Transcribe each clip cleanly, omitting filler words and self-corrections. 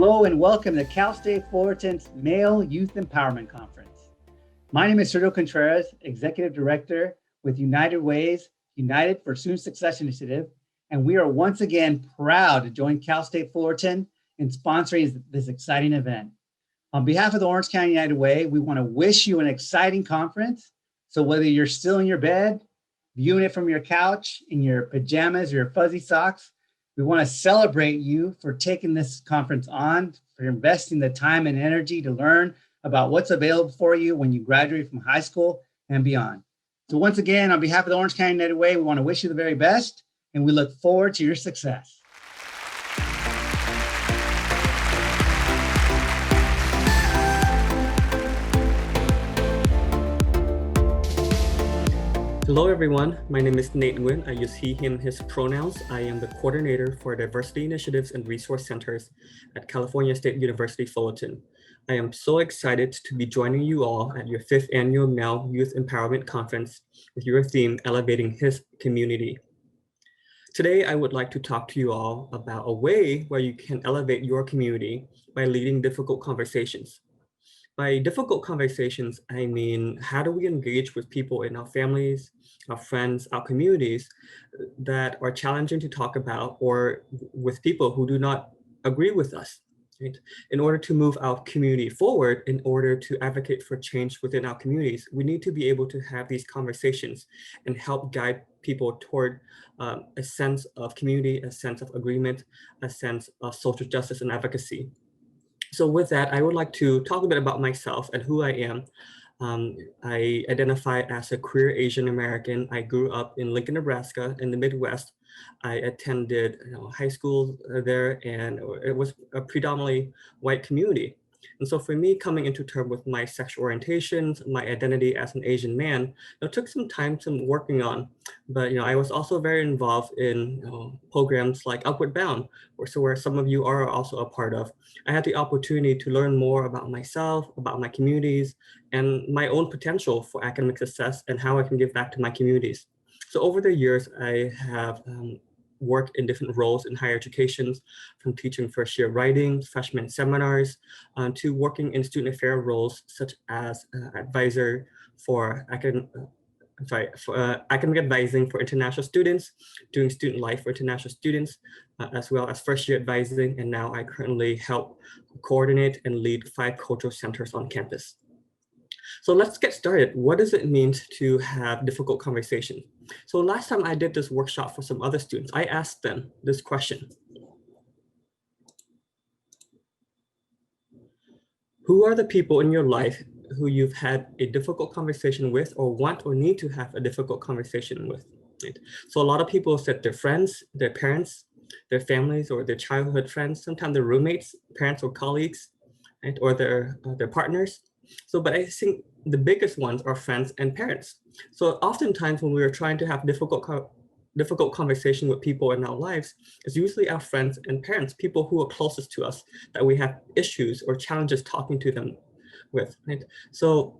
Hello and welcome to Cal State Fullerton's Male Youth Empowerment Conference. My name is Sergio Contreras, Executive Director with United Ways, United for Student Success Initiative, and we are once again proud to join Cal State Fullerton in sponsoring this exciting event. On behalf of the Orange County United Way, we want to wish you an exciting conference. So whether you're still in your bed, viewing it from your couch, in your pajamas, your fuzzy socks, we want to celebrate you for taking this conference on, for investing the time and energy to learn about what's available for you when you graduate from high school and beyond. So once again, on behalf of the Orange County United Way, we want to wish you the very best, and we look forward to your success. Hello everyone, my name is Nguyen. I use he, him, his pronouns. I am the coordinator for diversity initiatives and resource centers at California State University, Fullerton. I am so excited to be joining you all at your 5th annual Male Youth Empowerment Conference with your theme, Elevating His Community. Today, I would like to talk to you all about a way where you can elevate your community by leading difficult conversations. By difficult conversations, I mean, how do we engage with people in our families, our friends, our communities that are challenging to talk about, or with people who do not agree with us, right? In order to move our community forward, in order to advocate for change within our communities, we need to be able to have these conversations and help guide people toward a sense of community, a sense of agreement, a sense of social justice and advocacy. So with that, I would like to talk a bit about myself and who I am. I identify as a queer Asian American. I grew up in Lincoln, Nebraska in the Midwest. I attended high school there, and it was a predominantly white community. And so for me, coming into terms with my sexual orientations, my identity as an Asian man, it took some time to working on. But I was also very involved in programs like Outward Bound, where some of you are also a part of. I had the opportunity to learn more about myself, about my communities, and my own potential for academic success and how I can give back to my communities. So over the years, I have worked in different roles in higher education, from teaching first year writing, freshman seminars, to working in student affair roles such as advisor for academic advising for international students, doing student life for international students, as well as first year advising. And now I currently help coordinate and lead 5 cultural centers on campus. So let's get started. What does it mean to have difficult conversations? So last time I did this workshop for some other students, I asked them this question. Who are the people in your life who you've had a difficult conversation with, or want or need to have a difficult conversation with? Right? So a lot of people said their friends, their parents, their families, or their childhood friends, sometimes their roommates, parents or colleagues, right? Or their partners. So, but I think the biggest ones are friends and parents. So oftentimes when we are trying to have difficult conversation with people in our lives, it's usually our friends and parents, people who are closest to us, that we have issues or challenges talking to them with, right? So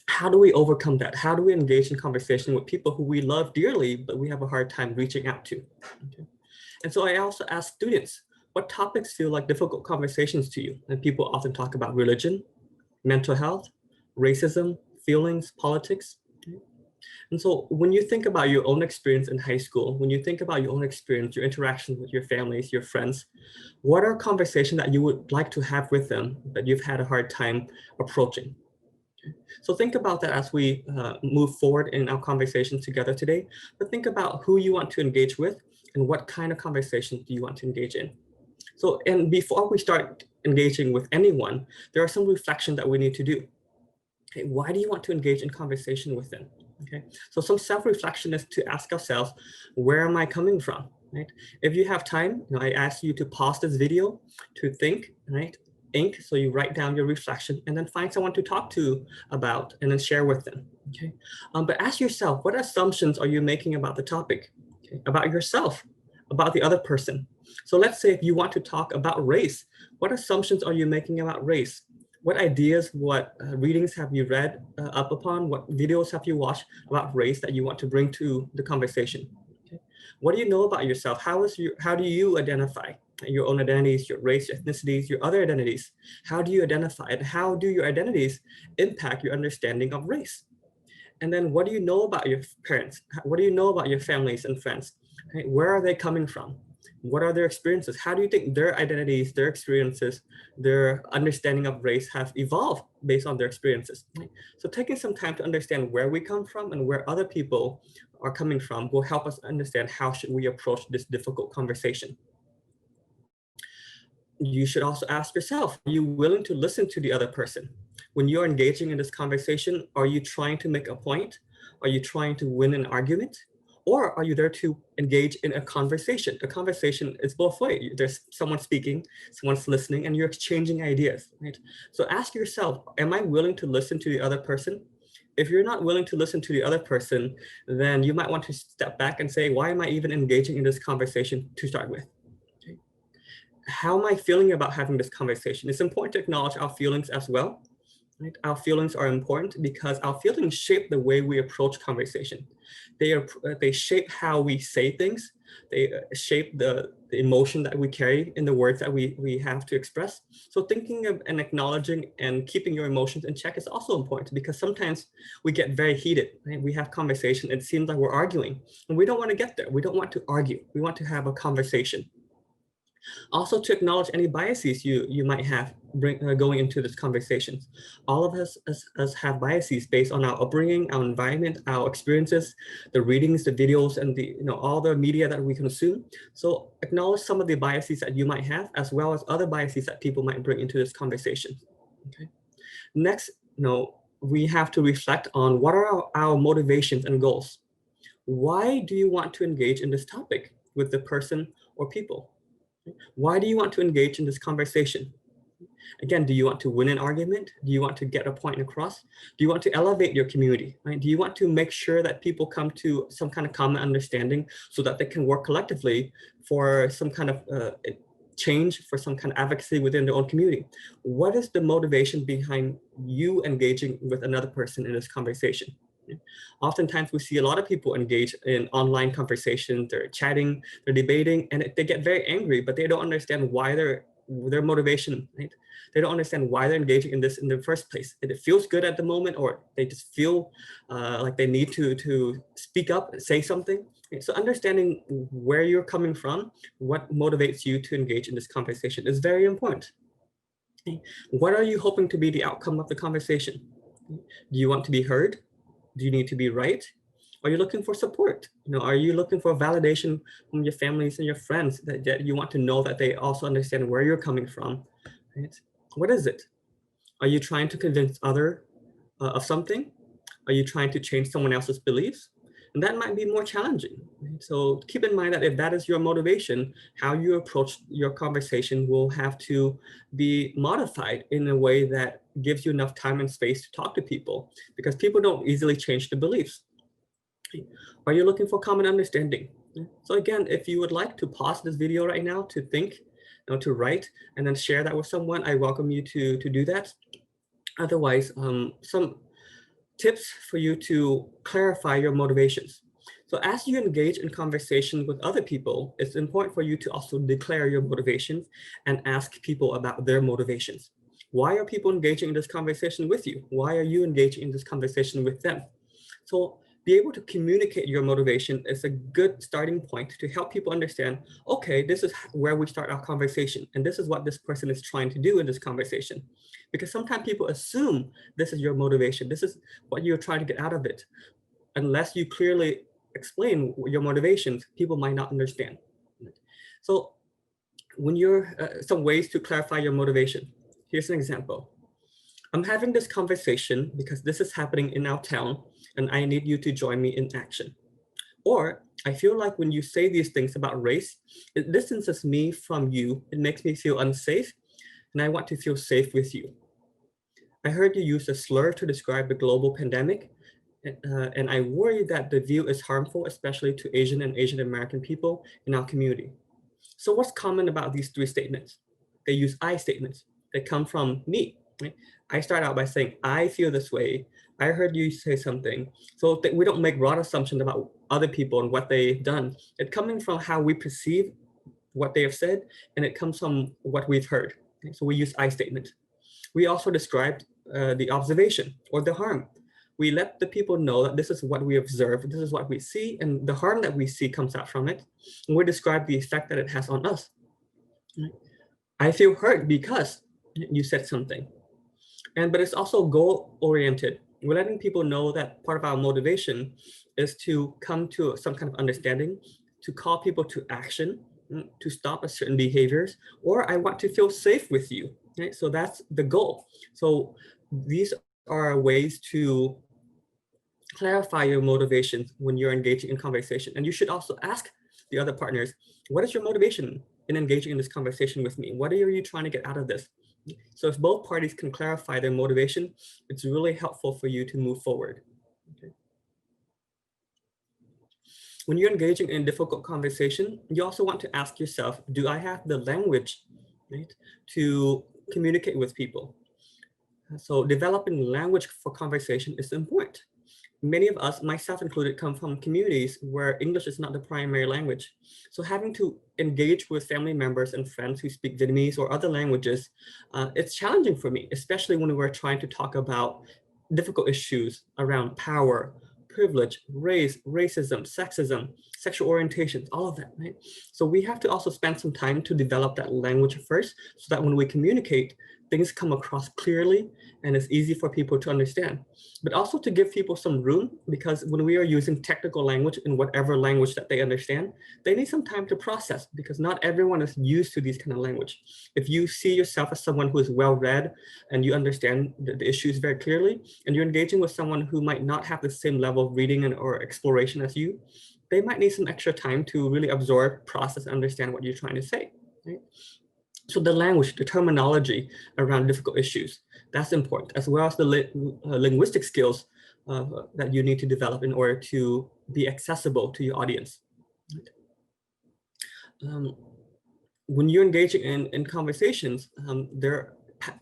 how do we overcome that? How do we engage in conversation with people who we love dearly, but we have a hard time reaching out to? Okay. And so I also ask students, what topics feel like difficult conversations to you? And people often talk about religion, mental health, racism, feelings, politics. Okay. And so when you think about your own experience in high school, when you think about your own experience, your interactions with your families, your friends, what are conversations that you would like to have with them that you've had a hard time approaching? Okay. So think about that as we move forward in our conversations together today, but think about who you want to engage with and what kind of conversations do you want to engage in. So, and before we start engaging with anyone, there are some reflection that we need to do. Okay, why do you want to engage in conversation with them? Okay, so some self-reflection is to ask ourselves, where am I coming from? Right? If you have time, I ask you to pause this video to think, right? Ink, so you write down your reflection and then find someone to talk to about and then share with them. Okay, but ask yourself, what assumptions are you making about the topic? Okay? About yourself, about the other person. So let's say if you want to talk about race, what assumptions are you making about race? What ideas, what readings have you read up upon? What videos have you watched about race that you want to bring to the conversation? Okay. What do you know about yourself? How do you identify? your own identities, your race, your ethnicities, your other identities. How do you identify it? How do your identities impact your understanding of race? And then what do you know about your parents? What do you know about your families and friends? Right? Where are they coming from? What are their experiences? How do you think their identities, their experiences, their understanding of race have evolved based on their experiences? Right? So taking some time to understand where we come from and where other people are coming from will help us understand how should we approach this difficult conversation. You should also ask yourself, are you willing to listen to the other person? When you're engaging in this conversation, are you trying to make a point? Are you trying to win an argument? Or are you there to engage in a conversation? A conversation is both ways. There's someone speaking, someone's listening, and you're exchanging ideas, right? So ask yourself, am I willing to listen to the other person? If you're not willing to listen to the other person, then you might want to step back and say, why am I even engaging in this conversation to start with? How am I feeling about having this conversation? It's important to acknowledge our feelings as well. Right? Our feelings are important because our feelings shape the way we approach conversation. They shape how we say things. They shape the emotion that we carry in the words that we have to express. So thinking of and acknowledging and keeping your emotions in check is also important, because sometimes we get very heated. Right? We have conversation. It seems like we're arguing, and we don't want to get there. We don't want to argue. We want to have a conversation. Also, to acknowledge any biases you might have going into this conversation. All of us have biases based on our upbringing, our environment, our experiences, the readings, the videos, and all the media that we consume. So acknowledge some of the biases that you might have, as well as other biases that people might bring into this conversation. Okay. Next, we have to reflect on what are our motivations and goals. Why do you want to engage in this topic with the person or people? Why do you want to engage in this conversation? Again, do you want to win an argument? Do you want to get a point across? Do you want to elevate your community? Right? Do you want to make sure that people come to some kind of common understanding so that they can work collectively for some kind of change, for some kind of advocacy within their own community? What is the motivation behind you engaging with another person in this conversation? Oftentimes we see a lot of people engage in online conversations, they're chatting, they're debating, and they get very angry, but they don't understand why their motivation, right? They don't understand why they're engaging in this in the first place. It feels good at the moment, or they just feel like they need to speak up, say something. So understanding where you're coming from, what motivates you to engage in this conversation is very important. What are you hoping to be the outcome of the conversation? Do you want to be heard? Do you need to be right? Are you looking for support? Are you looking for validation from your families and your friends that you want to know that they also understand where you're coming from? Right? What is it? Are you trying to convince others of something? Are you trying to change someone else's beliefs? And that might be more challenging. Right? So keep in mind that if that is your motivation, how you approach your conversation will have to be modified in a way that gives you enough time and space to talk to people, because people don't easily change the beliefs. Are you looking for common understanding? So again, if you would like to pause this video right now to think, to write, and then share that with someone, I welcome you to do that. Otherwise, some tips for you to clarify your motivations. So as you engage in conversation with other people, it's important for you to also declare your motivations and ask people about their motivations. Why are people engaging in this conversation with you? Why are you engaging in this conversation with them? So be able to communicate your motivation is a good starting point to help people understand, okay, this is where we start our conversation, and this is what this person is trying to do in this conversation. Because sometimes people assume this is your motivation, this is what you're trying to get out of it. Unless you clearly explain your motivations, people might not understand. So when you're, some ways to clarify your motivation. Here's an example. I'm having this conversation because this is happening in our town, and I need you to join me in action. Or I feel like when you say these things about race, it distances me from you. It makes me feel unsafe, and I want to feel safe with you. I heard you use a slur to describe the global pandemic, and I worry that the view is harmful, especially to Asian and Asian American people in our community. So what's common about these three statements? They use I statements. They come from me. Right? I start out by saying, I feel this way. I heard you say something. So that we don't make broad assumptions about other people and what they've done. It's coming from how we perceive what they have said, and it comes from what we've heard. Okay? So we use I statement. We also described the observation or the harm. We let the people know that this is what we observe, this is what we see, and the harm that we see comes out from it. And we describe the effect that it has on us. Right? I feel hurt because you said something. But it's also goal-oriented. We're letting people know that part of our motivation is to come to some kind of understanding, to call people to action, to stop certain behaviors, or I want to feel safe with you. Right? So that's the goal. So these are ways to clarify your motivations when you're engaging in conversation. And you should also ask the other partners, what is your motivation in engaging in this conversation with me? What are you trying to get out of this? So if both parties can clarify their motivation, it's really helpful for you to move forward. Okay. When you're engaging in difficult conversation, you also want to ask yourself, do I have the language, right, to communicate with people? So developing language for conversation is important. Many of us, myself included, come from communities where English is not the primary language. So having to engage with family members and friends who speak Vietnamese or other languages, it's challenging for me, especially when we're trying to talk about difficult issues around power, privilege, race, racism, sexism, sexual orientation, all of that, right? So we have to also spend some time to develop that language first, so that when we communicate, things come across clearly and it's easy for people to understand. But also to give people some room, because when we are using technical language in whatever language that they understand, they need some time to process, because not everyone is used to these kind of language. If you see yourself as someone who is well-read and you understand the issues very clearly, and you're engaging with someone who might not have the same level of reading or exploration as you, they might need some extra time to really absorb, process, and understand what you're trying to say. Right? So the language, the terminology around difficult issues, that's important, as well as the linguistic skills that you need to develop in order to be accessible to your audience. When you're engaging in conversations,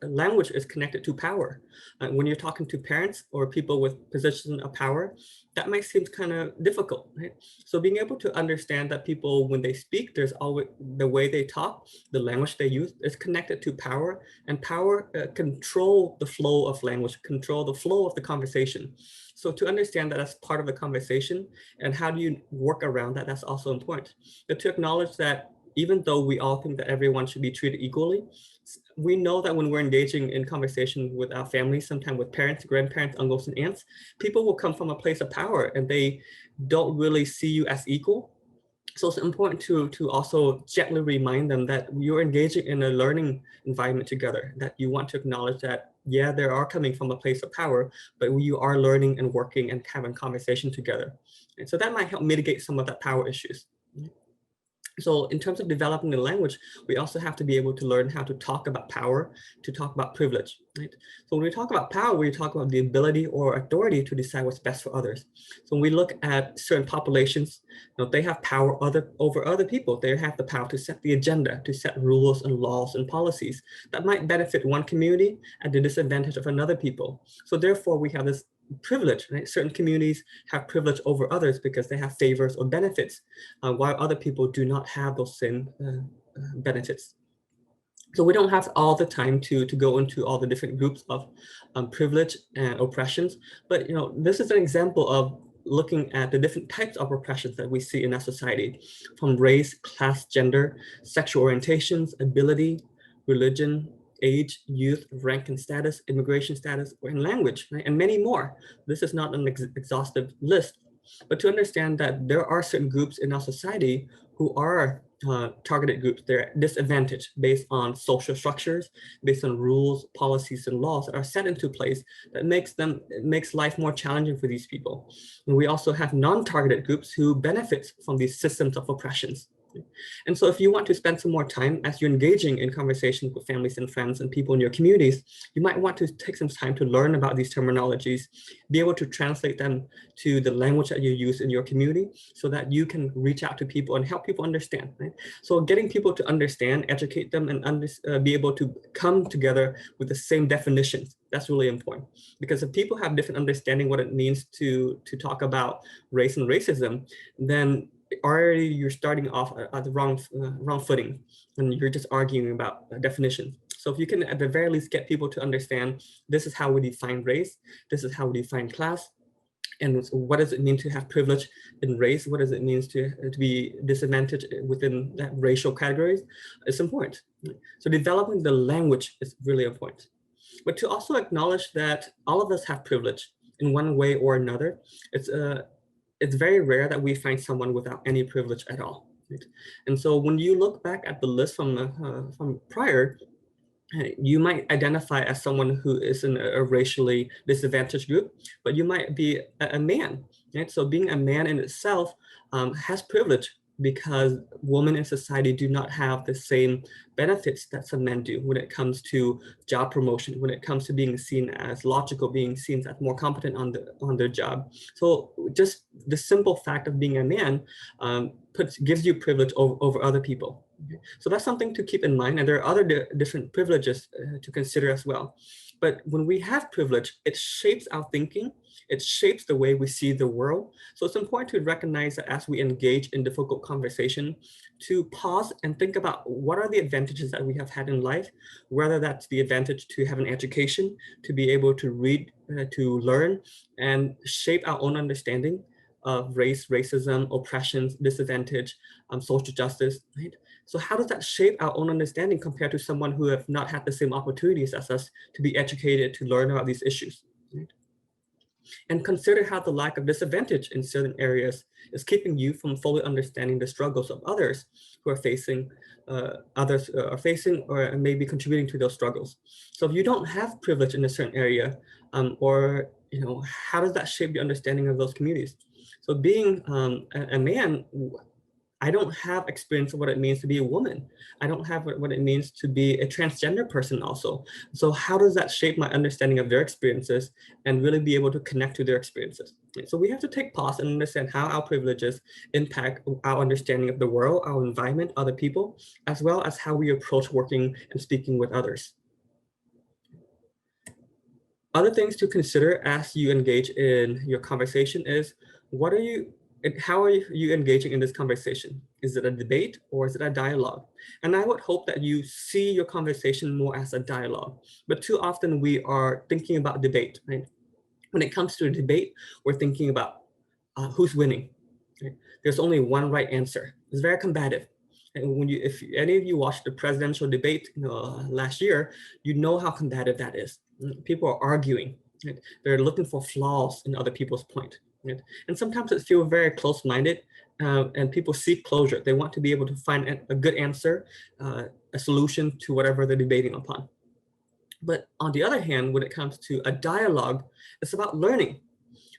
language is connected to power. When you're talking to parents or people with positions of power, that might seem kind of difficult, right? So being able to understand that people, when they speak, there's always the way they talk, the language they use is connected to power, and power control the flow of language, control the flow of the conversation. So to understand that as part of the conversation and how do you work around that, that's also important. But to acknowledge that even though we all think that everyone should be treated equally, we know that when we're engaging in conversation with our families, sometimes with parents, grandparents, uncles, and aunts, people will come from a place of power and they don't really see you as equal. So it's important to also gently remind them that you're engaging in a learning environment together, that you want to acknowledge that, yeah, they are coming from a place of power, but you are learning and working and having conversation together. And so that might help mitigate some of that power issues. So in terms of developing the language, we also have to be able to learn how to talk about power, to talk about privilege, right? So when we talk about power, we talk about the ability or authority to decide what's best for others. So when we look at certain populations, they have power over other people. They have the power to set the agenda, to set rules and laws and policies that might benefit one community at the disadvantage of another people. So therefore, we have this privilege, right? Certain communities have privilege over others because they have favors or benefits, while other people do not have those same benefits. So we don't have all the time to go into all the different groups of privilege and oppressions, but this is an example of looking at the different types of oppressions that we see in our society, from race, class, gender, sexual orientations, ability, religion, age, youth, rank and status, immigration status, and language, right? And many more. This is not an exhaustive list, but to understand that there are certain groups in our society who are targeted groups. They're disadvantaged based on social structures, based on rules, policies, and laws that are set into place that makes life more challenging for these people. And we also have non-targeted groups who benefit from these systems of oppressions. And so if you want to spend some more time as you're engaging in conversations with families and friends and people in your communities, you might want to take some time to learn about these terminologies, be able to translate them to the language that you use in your community so that you can reach out to people and help people understand, right? So getting people to understand, educate them, and be able to come together with the same definitions, that's really important. Because if people have different understanding what it means to talk about race and racism, then already you're starting off at the wrong footing, and you're just arguing about a definition. So if you can at the very least get people to understand this is how we define race, this is how we define class, and what does it mean to have privilege in race? What does it mean to be disadvantaged within that racial categories? It's important. So developing the language is really important. But to also acknowledge that all of us have privilege in one way or another. It's very rare that we find someone without any privilege at all. Right? And so when you look back at the list from prior, you might identify as someone who is in a racially disadvantaged group, but you might be a man. Right? So being a man in itself has privilege, because women in society do not have the same benefits that some men do when it comes to job promotion, when it comes to being seen as logical, being seen as more competent on their job. So just the simple fact of being a man gives you privilege over other people. So that's something to keep in mind. And there are other different privileges to consider as well. But when we have privilege, it shapes our thinking. It shapes the way we see the world. So it's important to recognize that as we engage in difficult conversation, to pause and think about what are the advantages that we have had in life, whether that's the advantage to have an education, to be able to read, to learn, and shape our own understanding of race, racism, oppressions, disadvantage, social justice, right? So how does that shape our own understanding compared to someone who have not had the same opportunities as us to be educated, to learn about these issues, right? And consider how the lack of disadvantage in certain areas is keeping you from fully understanding the struggles of others who are facing, or maybe contributing to those struggles. So if you don't have privilege in a certain area, or how does that shape your understanding of those communities? So being a man, I don't have experience of what it means to be a woman. I don't have what it means to be a transgender person also. So how does that shape my understanding of their experiences and really be able to connect to their experiences? So we have to take pause and understand how our privileges impact our understanding of the world, our environment, other people, as well as how we approach working and speaking with others. Other things to consider as you engage in your conversation is, how are you engaging in this conversation? Is it a debate or is it a dialogue? And I would hope that you see your conversation more as a dialogue, but too often we are thinking about debate, right? When it comes to a debate, we're thinking about who's winning. Right? There's only one right answer. It's very combative. And if any of you watched the presidential debate last year, you know how combative that is. People are arguing. Right? They're looking for flaws in other people's point. Right? And sometimes it feels very close-minded, and people seek closure. They want to be able to find a good answer, a solution to whatever they're debating upon. But on the other hand, when it comes to a dialogue, it's about learning,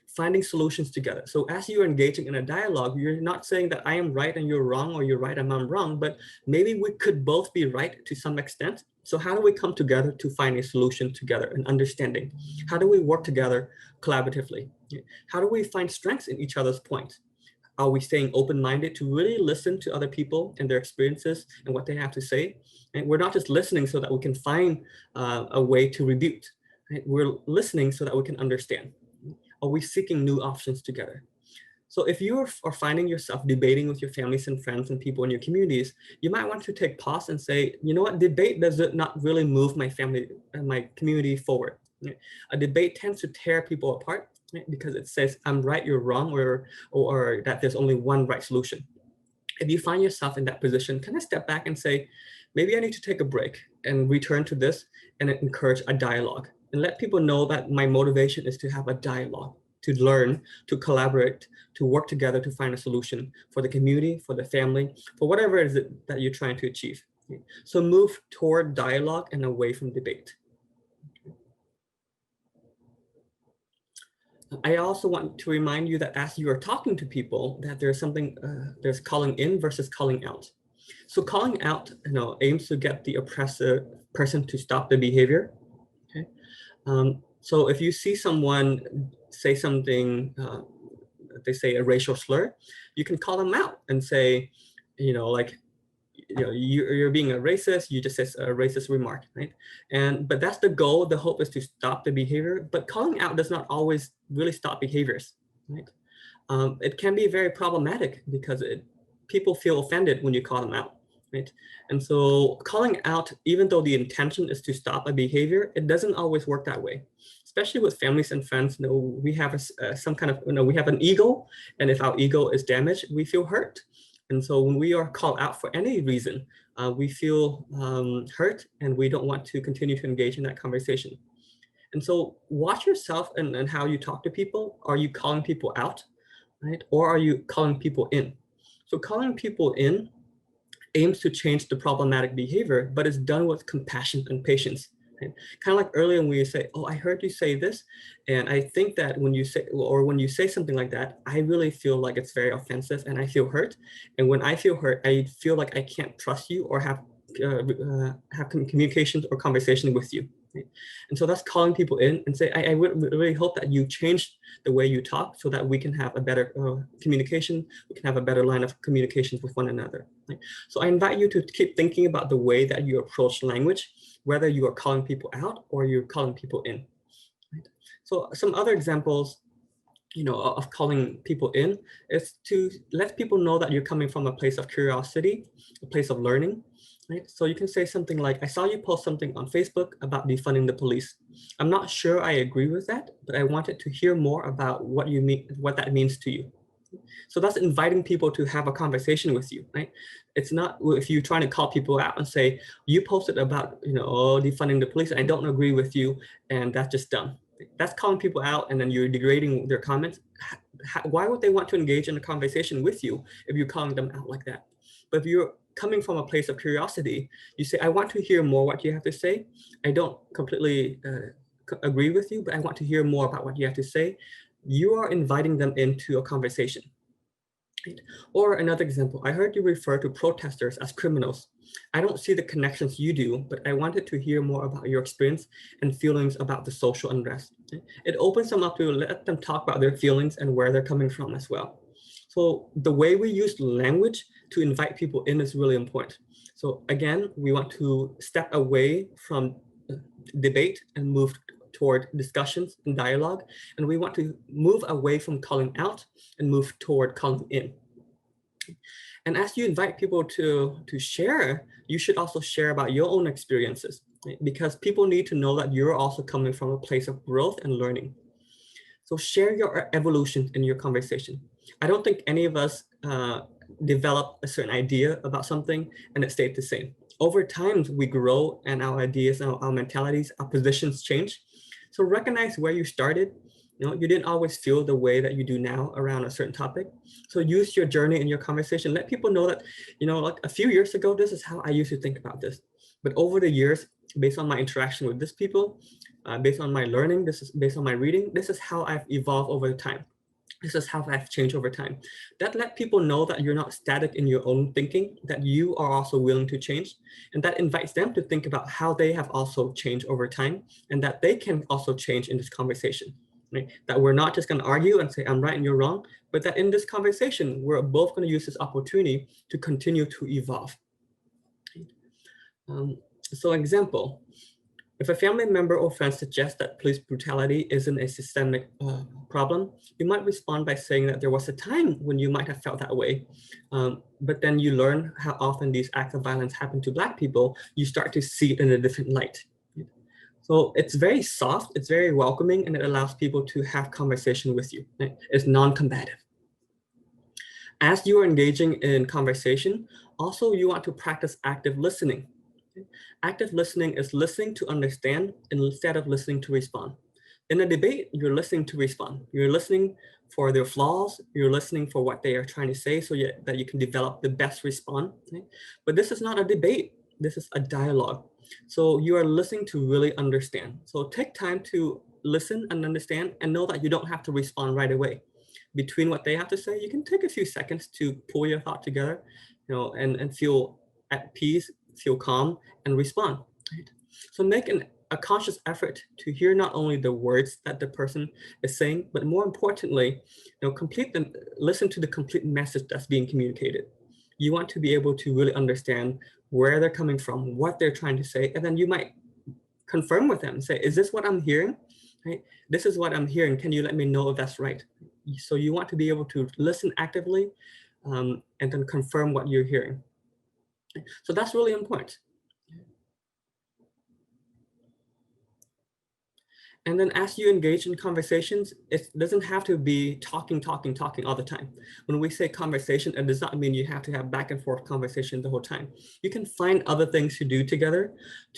finding solutions together. So as you're engaging in a dialogue, you're not saying that I am right and you're wrong, or you're right and I'm wrong, but maybe we could both be right to some extent. So how do we come together to find a solution together, an understanding? How do we work together collaboratively? How do we find strengths in each other's points? Are we staying open-minded to really listen to other people and their experiences and what they have to say? And we're not just listening so that we can find a way to rebut. Right? We're listening so that we can understand. Are we seeking new options together? So if you are finding yourself debating with your families and friends and people in your communities, you might want to take pause and say, you know what, debate does not really move my family and my community forward. A debate tends to tear people apart, right? Because it says I'm right, you're wrong, or that there's only one right solution. If you find yourself in that position, kind of step back and say, maybe I need to take a break and return to this and encourage a dialogue. And let people know that my motivation is to have a dialogue, to learn, to collaborate, to work together to find a solution for the community, for the family, for whatever it is that you're trying to achieve. So move toward dialogue and away from debate. I also want to remind you that as you are talking to people, that there's something, there's calling in versus calling out. So calling out, aims to get the oppressor person to stop the behavior. Okay. So if you see someone say something, they say a racial slur, you can call them out and say, you're being a racist, you just said a racist remark, right? But that's the goal. The hope is to stop the behavior, but calling out does not always really stop behaviors, right? it can be very problematic because people feel offended when you call them out, right? And so calling out, even though the intention is to stop a behavior, it doesn't always work that way. Especially with families and friends, we have some kind of, we have an ego, and if our ego is damaged, we feel hurt. And so when we are called out for any reason, we feel hurt, and we don't want to continue to engage in that conversation. And so watch yourself and how you talk to people. Are you calling people out, right? Or are you calling people in? So calling people in aims to change the problematic behavior, but it's done with compassion and patience. Right? Kind of like earlier when we say, oh, I heard you say this. And I think that when you say something like that, I really feel like it's very offensive and I feel hurt. And when I feel hurt, I feel like I can't trust you or have communications or conversation with you. Right? And so that's calling people in and say, I would really hope that you change the way you talk so that we can have a better communication, we can have a better line of communications with one another. Right? So I invite you to keep thinking about the way that you approach language, whether you are calling people out or you're calling people in. Right? So some other examples of calling people in is to let people know that you're coming from a place of curiosity, a place of learning. Right? So you can say something like, I saw you post something on Facebook about defunding the police. I'm not sure I agree with that, but I wanted to hear more about what you mean, what that means to you. So that's inviting people to have a conversation with you, right? It's not if you're trying to call people out and say, you posted about, defunding the police, and I don't agree with you, and that's just dumb. That's calling people out, and then you're degrading their comments. Why would they want to engage in a conversation with you if you're calling them out like that? But if you're coming from a place of curiosity, you say, I want to hear more what you have to say. I don't completely agree with you, but I want to hear more about what you have to say. You are inviting them into a conversation. Right? Or another example, I heard you refer to protesters as criminals. I don't see the connections you do, but I wanted to hear more about your experience and feelings about the social unrest. Okay? It opens them up to let them talk about their feelings and where they're coming from as well. So the way we use language to invite people in is really important. So again, we want to step away from debate and move toward discussions and dialogue. And we want to move away from calling out and move toward calling in. And as you invite people to share, you should also share about your own experiences, right? Because people need to know that you're also coming from a place of growth and learning. So share your evolution in your conversation. I don't think any of us develop a certain idea about something and it stayed the same. Over time, we grow and our ideas, our mentalities, our positions change. So recognize where you started. You didn't always feel the way that you do now around a certain topic. So use your journey in your conversation. Let people know that, like a few years ago, this is how I used to think about this. But over the years, based on my interaction with these people, based on my learning, this is based on my reading, this is how I've evolved over time. This is how I've changed over time. That let people know that you're not static in your own thinking, that you are also willing to change. And that invites them to think about how they have also changed over time and that they can also change in this conversation. Right? That we're not just gonna argue and say, I'm right and you're wrong, but that in this conversation, we're both gonna use this opportunity to continue to evolve. So example, if a family member or friend suggests that police brutality isn't a systemic problem, you might respond by saying that there was a time when you might have felt that way, but then you learn how often these acts of violence happen to Black people, you start to see it in a different light. So it's very soft, it's very welcoming, and it allows people to have conversation with you. Right? It's non-combative. As you are engaging in conversation, also you want to practice active listening. Active listening is listening to understand instead of listening to respond. In a debate, you're listening to respond. You're listening for their flaws. You're listening for what they are trying to say so that you can develop the best response. Okay? But this is not a debate. This is a dialogue. So you are listening to really understand. So take time to listen and understand and know that you don't have to respond right away. Between what they have to say, you can take a few seconds to pull your thought together, and feel at peace, feel calm, and respond. Right? So make a conscious effort to hear not only the words that the person is saying, but more importantly, listen to the complete message that's being communicated. You want to be able to really understand where they're coming from, what they're trying to say, and then you might confirm with them, say, is this what I'm hearing? Right? This is what I'm hearing. Can you let me know if that's right? So you want to be able to listen actively and then confirm what you're hearing. So that's really important. And then as you engage in conversations, it doesn't have to be talking all the time. When we say conversation, it does not mean you have to have back and forth conversation the whole time. You can find other things to do together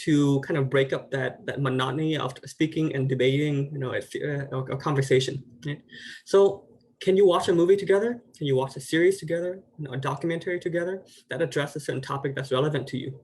to kind of break up that monotony of speaking and debating, a conversation. Right? So can you watch a movie together? Can you watch a series together? A documentary together that addresses a certain topic that's relevant to you?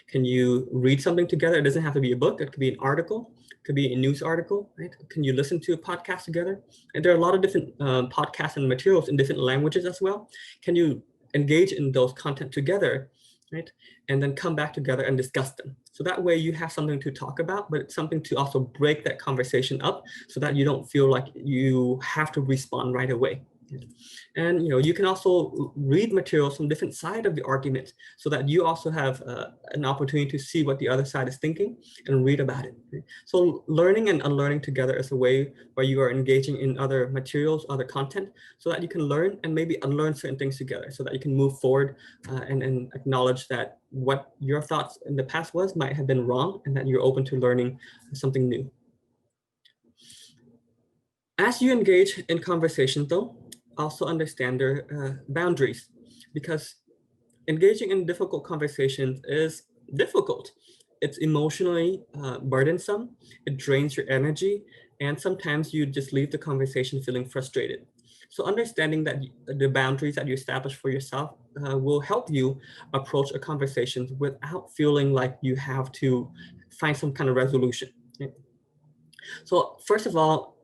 Can you read something together? It doesn't have to be a book. It could be an article. It could be a news article, right? Can you listen to a podcast together? And there are a lot of different podcasts and materials in different languages as well. Can you engage in those content together, right? And then come back together and discuss them. So that way you have something to talk about, but it's something to also break that conversation up so that you don't feel like you have to respond right away. And you can also read materials from different side of the argument so that you also have an opportunity to see what the other side is thinking and read about it. So learning and unlearning together is a way where you are engaging in other materials, other content, so that you can learn and maybe unlearn certain things together so that you can move forward and acknowledge that what your thoughts in the past might have been wrong and that you're open to learning something new. As you engage in conversation though, also understand their boundaries, because engaging in difficult conversations is difficult. It's emotionally burdensome, it drains your energy, and sometimes you just leave the conversation feeling frustrated. So understanding that the boundaries that you establish for yourself will help you approach a conversation without feeling like you have to find some kind of resolution. Right? So first of all,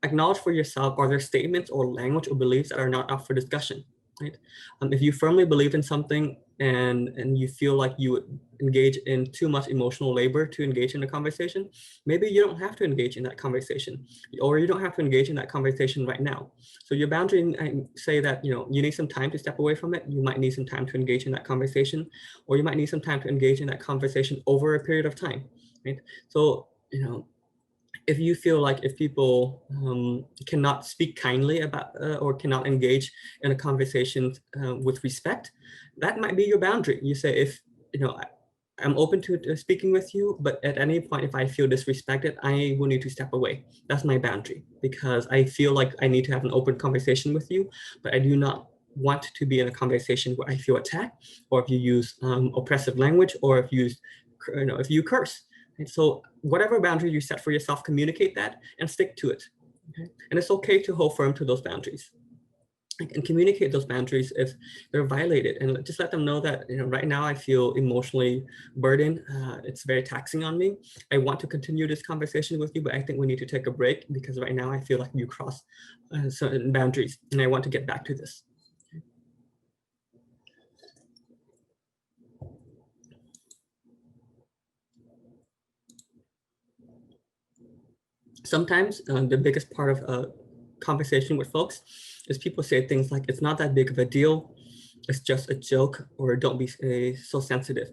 acknowledge for yourself, are there statements or language or beliefs that are not up for discussion, right? If you firmly believe in something and you feel like you engage in too much emotional labor to engage in a conversation, maybe you don't have to engage in that conversation, or you don't have to engage in that conversation right now. So your boundary, say that you need some time to step away from it. You might need some time to engage in that conversation, or you might need some time to engage in that conversation over a period of time, right? So if you feel like if people cannot speak kindly about or cannot engage in a conversation with respect, that might be your boundary. You say, if I'm open to speaking with you, but at any point, if I feel disrespected, I will need to step away. That's my boundary, because I feel like I need to have an open conversation with you, but I do not want to be in a conversation where I feel attacked, or if you use oppressive language, or if you curse. And so whatever boundary you set for yourself, communicate that and stick to it. Okay? And it's okay to hold firm to those boundaries and communicate those boundaries if they're violated, and just let them know that right now I feel emotionally burdened. It's very taxing on me. I want to continue this conversation with you, but I think we need to take a break because right now I feel like you cross certain boundaries and I want to get back to this. Sometimes the biggest part of a conversation with folks is people say things like, it's not that big of a deal, it's just a joke, or don't be so sensitive.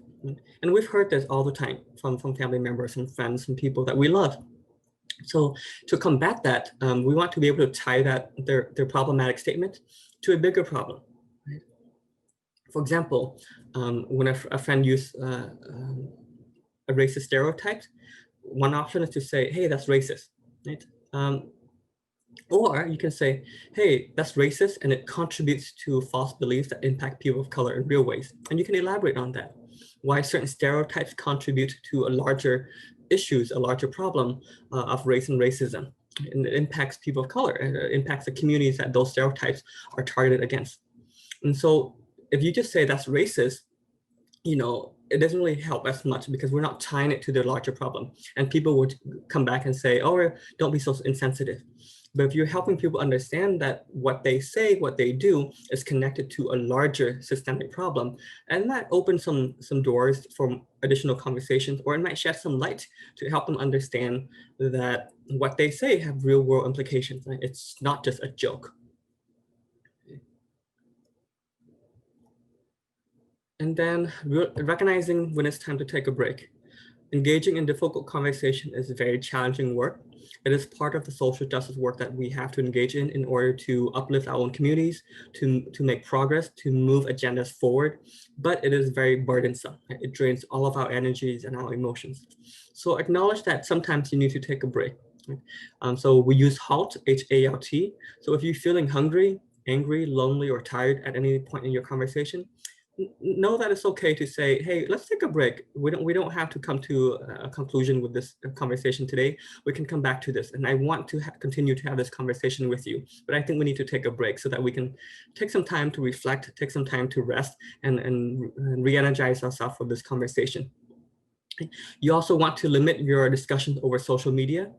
And we've heard this all the time from family members and friends and people that we love. So to combat that, we want to be able to tie their problematic statement to a bigger problem. Right? For example, when a friend used a racist stereotype, one option is to say, hey, that's racist. Right? Or you can say, hey, that's racist and it contributes to false beliefs that impact people of color in real ways. And you can elaborate on that, why certain stereotypes contribute to a larger issues, a larger problem of race and racism. And it impacts people of color, and it impacts the communities that those stereotypes are targeted against. And so if you just say that's racist, it doesn't really help as much because we're not tying it to the larger problem. And people would come back and say, oh, don't be so insensitive. But if you're helping people understand that what they say, what they do is connected to a larger systemic problem, and that opens some doors for additional conversations, or it might shed some light to help them understand that what they say have real world implications. Right? It's not just a joke. And then recognizing when it's time to take a break. Engaging in difficult conversation is very challenging work. It is part of the social justice work that we have to engage in order to uplift our own communities, to make progress, to move agendas forward. But it is very burdensome. It drains all of our energies and our emotions. So acknowledge that sometimes you need to take a break. So we use HALT, H-A-L-T. So if you're feeling hungry, angry, lonely, or tired at any point in your conversation, know that it's okay to say, hey, let's take a break. We don't have to come to a conclusion with this conversation today. We can come back to this. And I want to continue to have this conversation with you, but I think we need to take a break so that we can take some time to reflect, take some time to rest and re-energize ourselves for this conversation. You also want to limit your discussions over social media.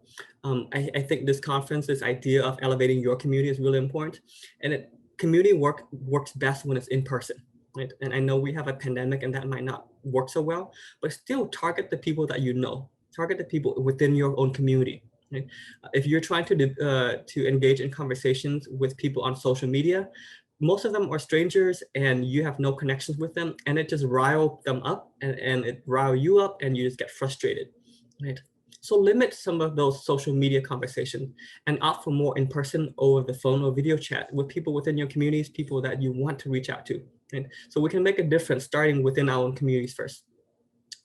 I think this conference, this idea of elevating your community is really important. And community work works best when it's in person. Right? And I know we have a pandemic and that might not work so well, but still target the people that you know, target the people within your own community. Right? If you're trying to engage in conversations with people on social media, most of them are strangers and you have no connections with them, and it just rile them up and it rile you up and you just get frustrated. Right? So limit some of those social media conversations and opt for more in person, over the phone or video chat with people within your communities, people that you want to reach out to. Right? So we can make a difference starting within our own communities first.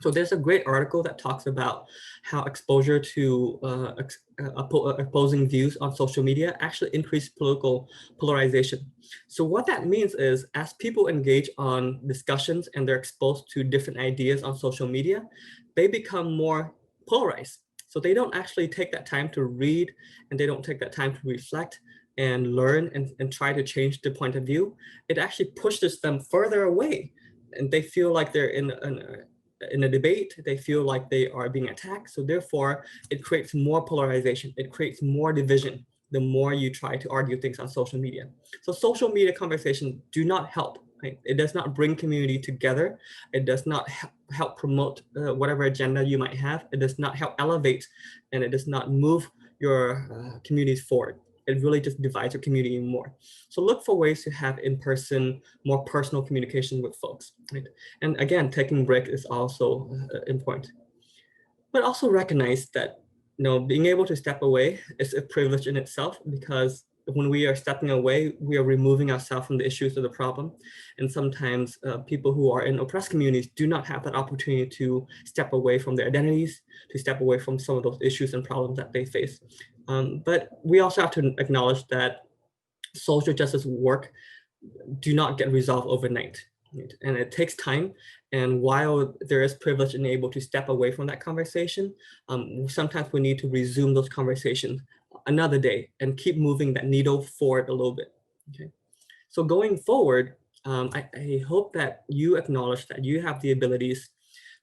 So there's a great article that talks about how exposure to opposing views on social media actually increase political polarization. So what that means is, as people engage on discussions and they're exposed to different ideas on social media, they become more polarized. So they don't actually take that time to read, and they don't take that time to reflect and learn and try to change the point of view. It actually pushes them further away, and they feel like they're in a debate, they feel like they are being attacked. So therefore, it creates more polarization. It creates more division the more you try to argue things on social media. So social media conversations do not help. Right? It does not bring community together. It does not help promote whatever agenda you might have. It does not help elevate, and it does not move your communities forward. It really just divides your community more. So look for ways to have in-person, more personal communication with folks. Right? And again, taking a break is also important. But also recognize that being able to step away is a privilege in itself, because when we are stepping away, we are removing ourselves from the issues of the problem. And sometimes people who are in oppressed communities do not have that opportunity to step away from their identities, to step away from some of those issues and problems that they face. But we also have to acknowledge that social justice work do not get resolved overnight. Right? And it takes time. And while there is privilege in able to step away from that conversation, sometimes we need to resume those conversations another day and keep moving that needle forward a little bit. Okay. So going forward, I hope that you acknowledge that you have the abilities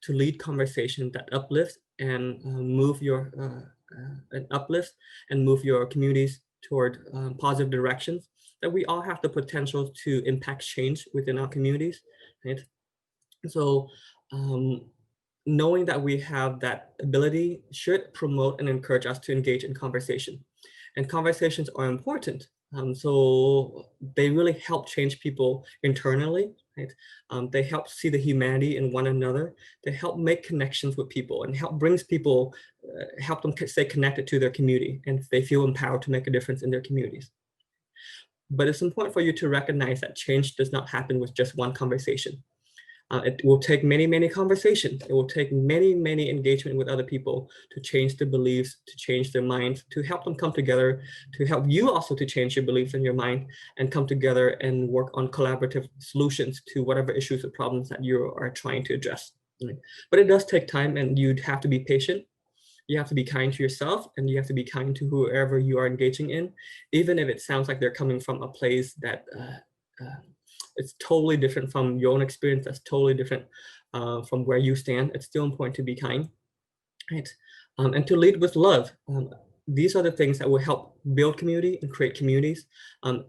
to lead conversations that uplift and move your communities toward positive directions. That we all have the potential to impact change within our communities. Right? So knowing that we have that ability should promote and encourage us to engage in conversation. And conversations are important. So they really help change people internally. Right? They help see the humanity in one another. They help make connections with people and help them stay connected to their community, and they feel empowered to make a difference in their communities. But it's important for you to recognize that change does not happen with just one conversation. It will take many, many conversations. It will take many, many engagement with other people to change their beliefs, to change their minds, to help them come together, to help you also to change your beliefs and your mind and come together and work on collaborative solutions to whatever issues or problems that you are trying to address. Right? But it does take time, and you'd have to be patient. You have to be kind to yourself, and you have to be kind to whoever you are engaging in, even if it sounds like they're coming from a place that it's totally different from your own experience, that's totally different from where you stand. It's still important to be kind, right? And to lead with love. These are the things that will help build community and create communities.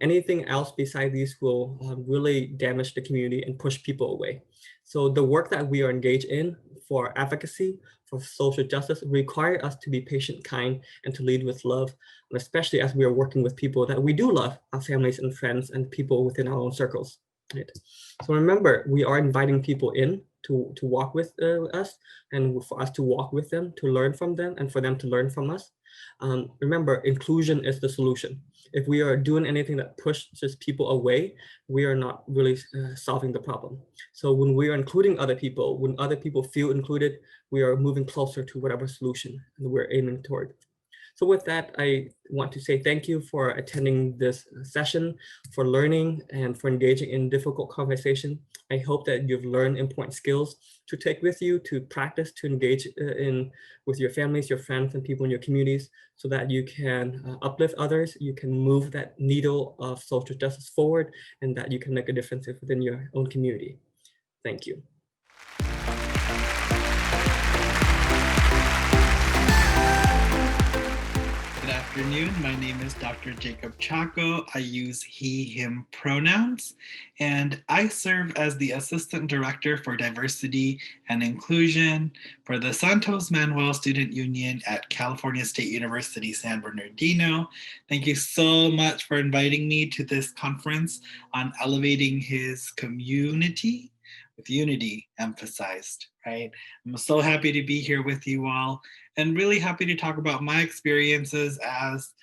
Anything else beside these will really damage the community and push people away. So the work that we are engaged in for advocacy, for social justice, require us to be patient, kind, and to lead with love, especially as we are working with people that we do love, our families and friends and people within our own circles. Right? So remember, we are inviting people in to walk with us, and for us to walk with them, to learn from them, and for them to learn from us. Remember, inclusion is the solution. If we are doing anything that pushes people away, we are not really solving the problem. So when we are including other people, when other people feel included, we are moving closer to whatever solution that we're aiming toward. So with that, I want to say thank you for attending this session, for learning and for engaging in difficult conversation. I hope that you've learned important skills to take with you, to practice, to engage with your families, your friends, and people in your communities, so that you can uplift others, you can move that needle of social justice forward, and that you can make a difference within your own community. Thank you. Good afternoon. My name is Dr. Jacob Chacko. I use he, him pronouns, and I serve as the Assistant Director for Diversity and Inclusion for the Santos Manuel Student Union at California State University, San Bernardino. Thank you so much for inviting me to this conference on elevating his community with unity emphasized, right? I'm so happy to be here with you all, and really happy to talk about my experiences as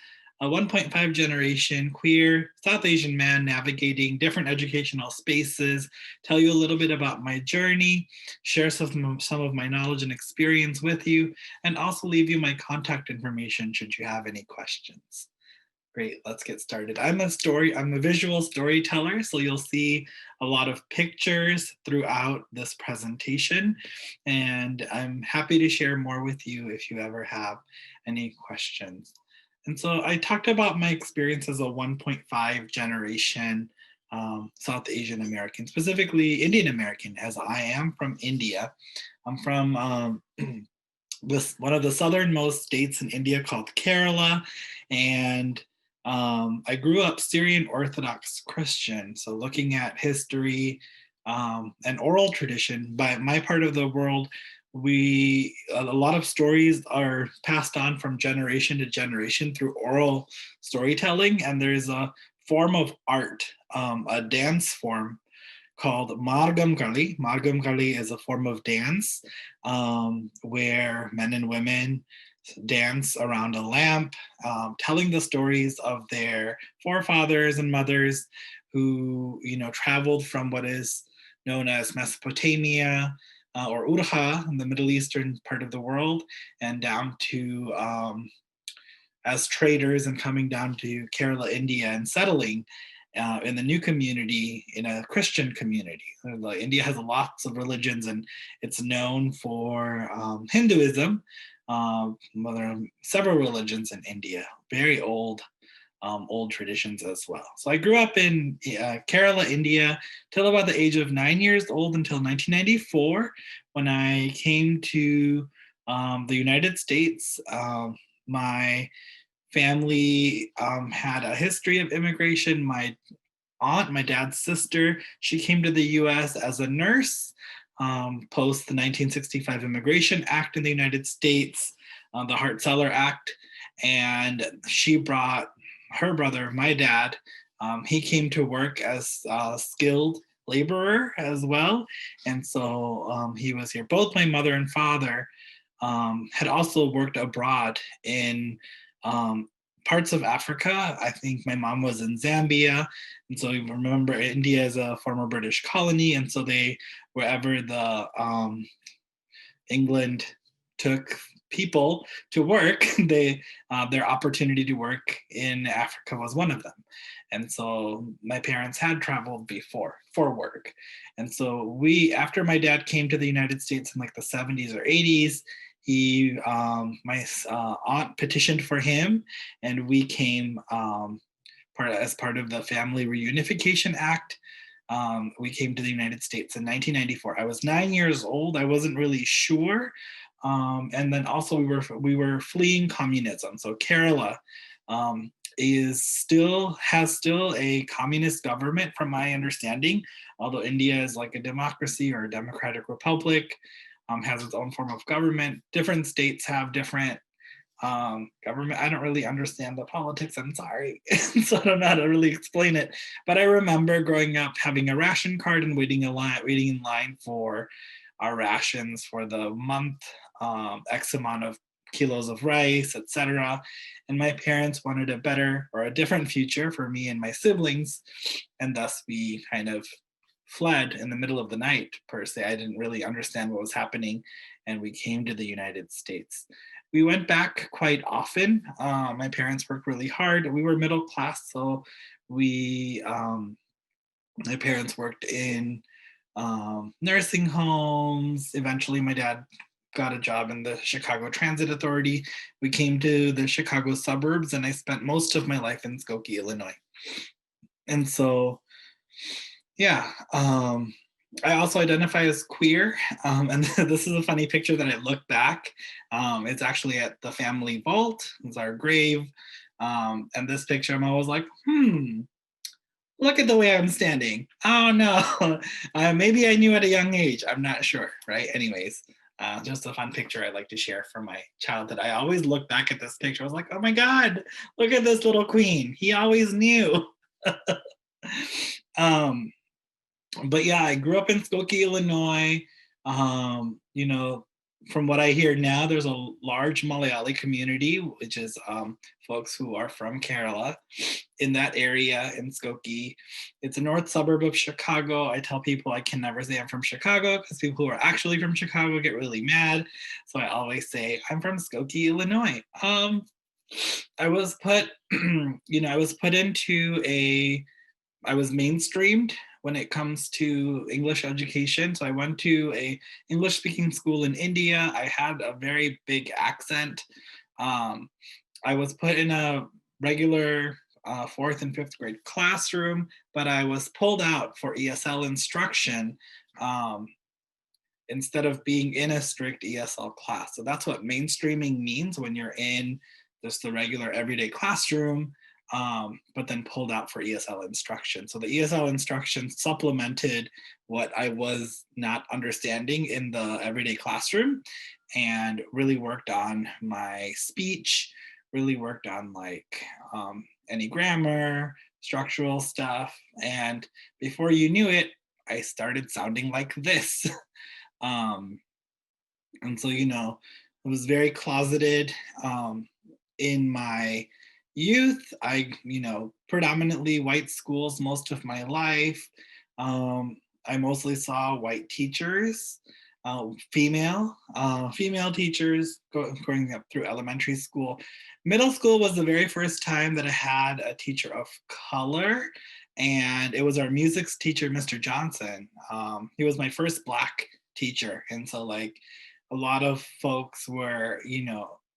a 1.5 generation queer South Asian man navigating different educational spaces, tell you a little bit about my journey, share some of my knowledge and experience with you, and also leave you my contact information should you have any questions. Great, let's get started. I'm a visual storyteller, so you'll see a lot of pictures throughout this presentation, and I'm happy to share more with you if you ever have any questions. And so I talked about my experience as a 1.5 generation South Asian American, specifically Indian American, as I am from India. I'm from one of the southernmost states in India called Kerala, and I grew up Syrian Orthodox Christian. So looking at history and oral tradition, by my part of the world, a lot of stories are passed on from generation to generation through oral storytelling. And there's a form of art, a dance form called Margam Kali. Margam Kali is a form of dance where men and women dance around a lamp, telling the stories of their forefathers and mothers who, traveled from what is known as Mesopotamia or Urha in the Middle Eastern part of the world, and down to as traders and coming down to Kerala, India, and settling in the new community, in a Christian community. India has lots of religions, and it's known for Hinduism. There are several religions in India, very old traditions as well. So I grew up in Kerala, India, till about the age of 9 years old, until 1994, when I came to the United States. My family had a history of immigration. My aunt, my dad's sister, she came to the US as a nurse post the 1965 Immigration Act in the United States, the Hart-Celler Act, and she brought her brother, my dad. He came to work as a skilled laborer as well, and so he was here. Both my mother and father had also worked abroad in parts of Africa. I think my mom was in Zambia. And so you remember, India is a former British colony. And so wherever the England took people to work, their opportunity to work in Africa was one of them. And so my parents had traveled before for work. And so after my dad came to the United States in like the 70s or 80s, my aunt petitioned for him, and we came as part of the Family Reunification Act. We came to the United States in 1994. I was 9 years old. I wasn't really sure. And then also we were fleeing communism. So Kerala has still a communist government, from my understanding, although India is like a democracy or a democratic republic. Has its own form of government. Different states have different government. I don't really understand the politics, I'm sorry. So I don't know how to really explain it. But I remember growing up having a ration card and waiting in line for our rations for the month, X amount of kilos of rice, etc. And my parents wanted a better or a different future for me and my siblings. And thus we kind of fled in the middle of the night, per se. I didn't really understand what was happening. And we came to the United States. We went back quite often. My parents worked really hard. We were middle class, so my parents worked in nursing homes. Eventually, my dad got a job in the Chicago Transit Authority. We came to the Chicago suburbs, and I spent most of my life in Skokie, Illinois. And so, yeah, I also identify as queer. And this is a funny picture that I look back. It's actually at the family vault. It's our grave. And this picture, I'm always like, look at the way I'm standing. Oh no, maybe I knew at a young age. I'm not sure, right? Anyways, just a fun picture I'd like to share from my childhood. I always look back at this picture. I was like, oh my God, look at this little queen. He always knew. But yeah, I grew up in Skokie, Illinois. You know, from what I hear now, there's a large Malayali community, which is folks who are from Kerala in that area in Skokie. It's a north suburb of Chicago. I tell people I can never say I'm from Chicago because people who are actually from Chicago get really mad. So I always say I'm from Skokie, Illinois. I was put, I was mainstreamed when it comes to English education. So I went to a English speaking school in India. I had a very big accent. I was put in a regular 4th and 5th grade classroom, but I was pulled out for ESL instruction instead of being in a strict ESL class. So that's what mainstreaming means when you're in just the regular everyday classroom, but then pulled out for ESL instruction. So the ESL instruction supplemented what I was not understanding in the everyday classroom and really worked on my speech, really worked on like any grammar, structural stuff. And before you knew it, I started sounding like this. And so, I was very closeted in my youth. I, predominantly white schools most of my life. I mostly saw white teachers, female teachers growing up through elementary school. Middle school was the very first time that I had a teacher of color, and it was our music teacher, Mr. Johnson. He was my first Black teacher, and so like a lot of folks were,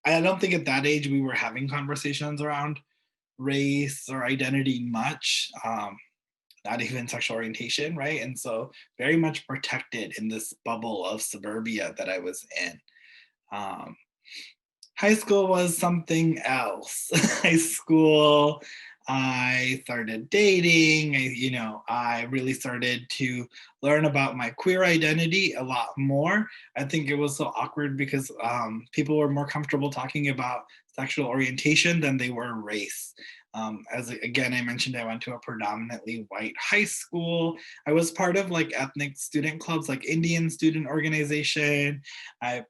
I don't think at that age we were having conversations around race or identity much, not even sexual orientation, right? And so very much protected in this bubble of suburbia that I was in. High school was something else. High school, I started dating. I really started to learn about my queer identity a lot more. I think it was so awkward because people were more comfortable talking about sexual orientation than they were race. As again, I mentioned, I went to a predominantly white high school. I was part of like ethnic student clubs, like Indian Student Organization. I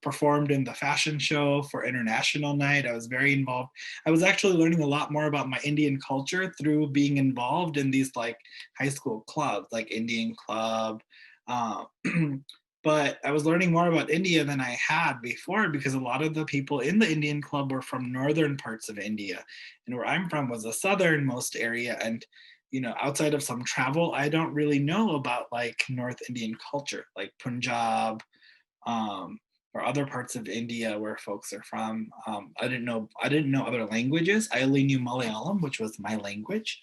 performed in the fashion show for International Night. I was very involved. I was actually learning a lot more about my Indian culture through being involved in these like high school clubs, like Indian Club. But I was learning more about India than I had before because a lot of the people in the Indian Club were from northern parts of India. And where I'm from was the southernmost area. And, outside of some travel, I don't really know about like North Indian culture, like Punjab, or other parts of India where folks are from. I didn't know other languages. I only knew Malayalam, which was my language.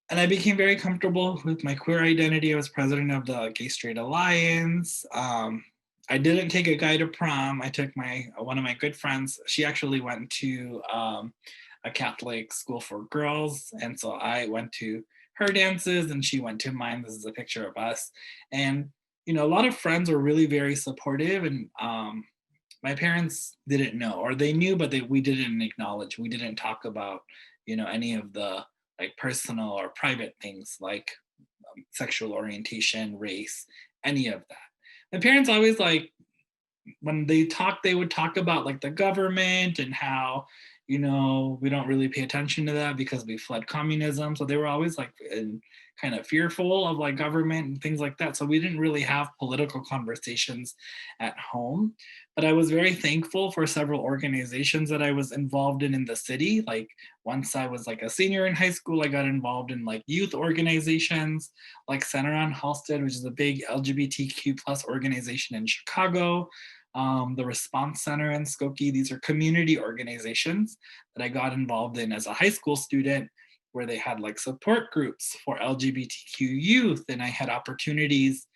And I became very comfortable with my queer identity. I was president of the Gay Straight Alliance. I didn't take a guy to prom. I took one of my good friends. She actually went to a Catholic school for girls. And so I went to her dances and she went to mine. This is a picture of us. And, a lot of friends were really very supportive. And my parents didn't know, or they knew, but we didn't acknowledge. We didn't talk about, any of the like personal or private things like sexual orientation, race, any of that. My parents always like, when they talk, they would talk about like the government and how, we don't really pay attention to that because we fled communism. So they were always like kind of fearful of like government and things like that. So we didn't really have political conversations at home. But I was very thankful for several organizations that I was involved in the city. Like once I was like a senior in high school, I got involved in like youth organizations like Center on Halsted, which is a big LGBTQ plus organization in Chicago. The Response Center in Skokie. These are community organizations that I got involved in as a high school student, where they had like support groups for LGBTQ youth. And I had opportunities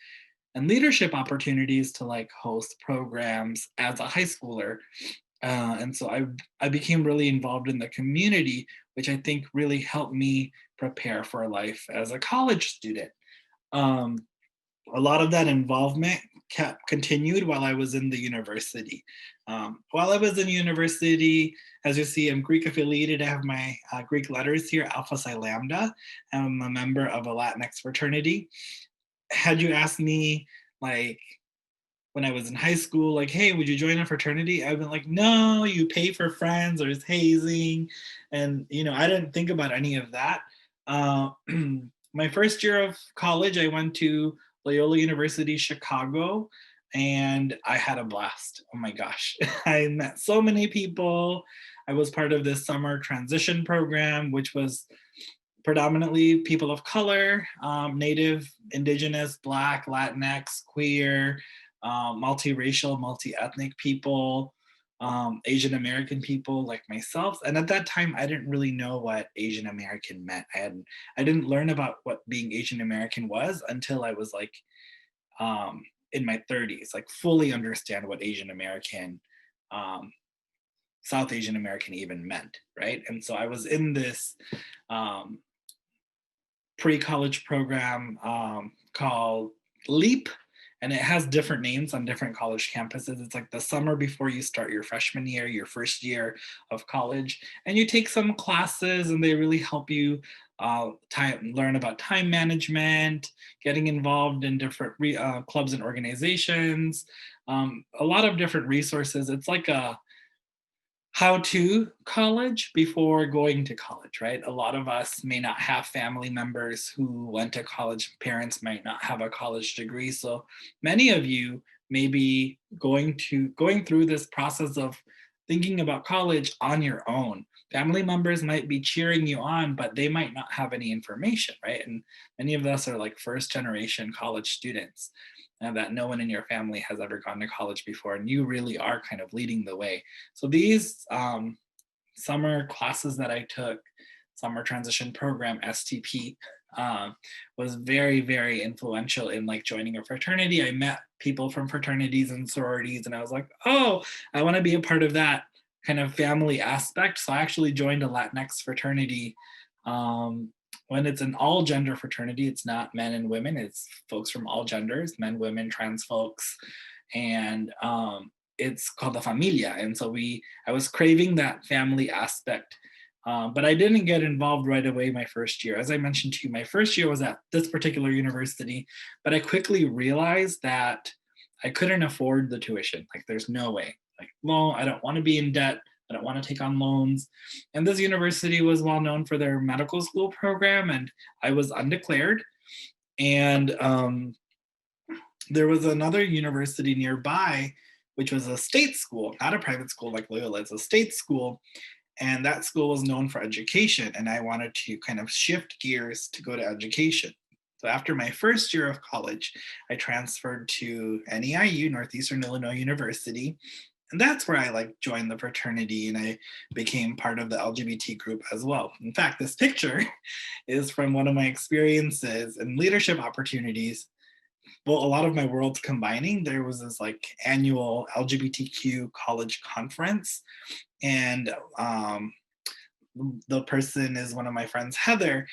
and leadership opportunities to like host programs as a high schooler. And so I became really involved in the community, which I think really helped me prepare for life as a college student. A lot of that involvement continued while I was in the university. While I was in university, as you see, I'm Greek affiliated. I have my Greek letters here, Alpha Psi Lambda. I'm a member of a Latinx fraternity. Had you asked me, like, when I was in high school, like, hey, would you join a fraternity? I've been like, no, you pay for friends, or it's hazing. And, I didn't think about any of that. My first year of college, I went to Loyola University, Chicago, and I had a blast. Oh my gosh. I met so many people. I was part of this summer transition program, which was predominantly people of color, Native, Indigenous, Black, Latinx, queer, multiracial, multi-ethnic people, Asian American people like myself. And at that time, I didn't really know what Asian American meant. I didn't learn about what being Asian American was until I was like in my 30s, like fully understand what Asian American, South Asian American even meant, right? And so I was in this pre-college program called LEAP, and it has different names on different college campuses. It's like the summer before you start your freshman year, your first year of college, and you take some classes, and they really help you learn about time management, getting involved in different clubs and organizations, a lot of different resources. It's like a how to college before going to college, right? A lot of us may not have family members who went to college. Parents might not have a college degree. So many of you may be going through this process of thinking about college on your own. Family members might be cheering you on, but they might not have any information, right? And many of us are like first generation college students, and that no one in your family has ever gone to college before, and you really are kind of leading the way. So these summer classes that I took, summer transition program, STP, was very, very influential in like joining a fraternity. I met people from fraternities and sororities, and I was like, oh, I want to be a part of that kind of family aspect. So I actually joined a Latinx fraternity. When it's an all gender fraternity, it's not men and women, it's folks from all genders, men, women, trans folks. And it's called the Familia. And so I was craving that family aspect, but I didn't get involved right away my first year. As I mentioned to you, my first year was at this particular university, but I quickly realized that I couldn't afford the tuition. Like there's no way. Like, no, I don't want to be in debt. I don't want to take on loans. And this university was well known for their medical school program, and I was undeclared. And there was another university nearby, which was a state school, not a private school like Loyola, it's a state school. And that school was known for education, and I wanted to kind of shift gears to go to education. So after my first year of college, I transferred to NEIU, Northeastern Illinois University. And that's where I like joined the fraternity, and I became part of the LGBT group as well. In fact, this picture is from one of my experiences and leadership opportunities. Well, a lot of my worlds combining, there was this like annual LGBTQ college conference, and the person is one of my friends, Heather.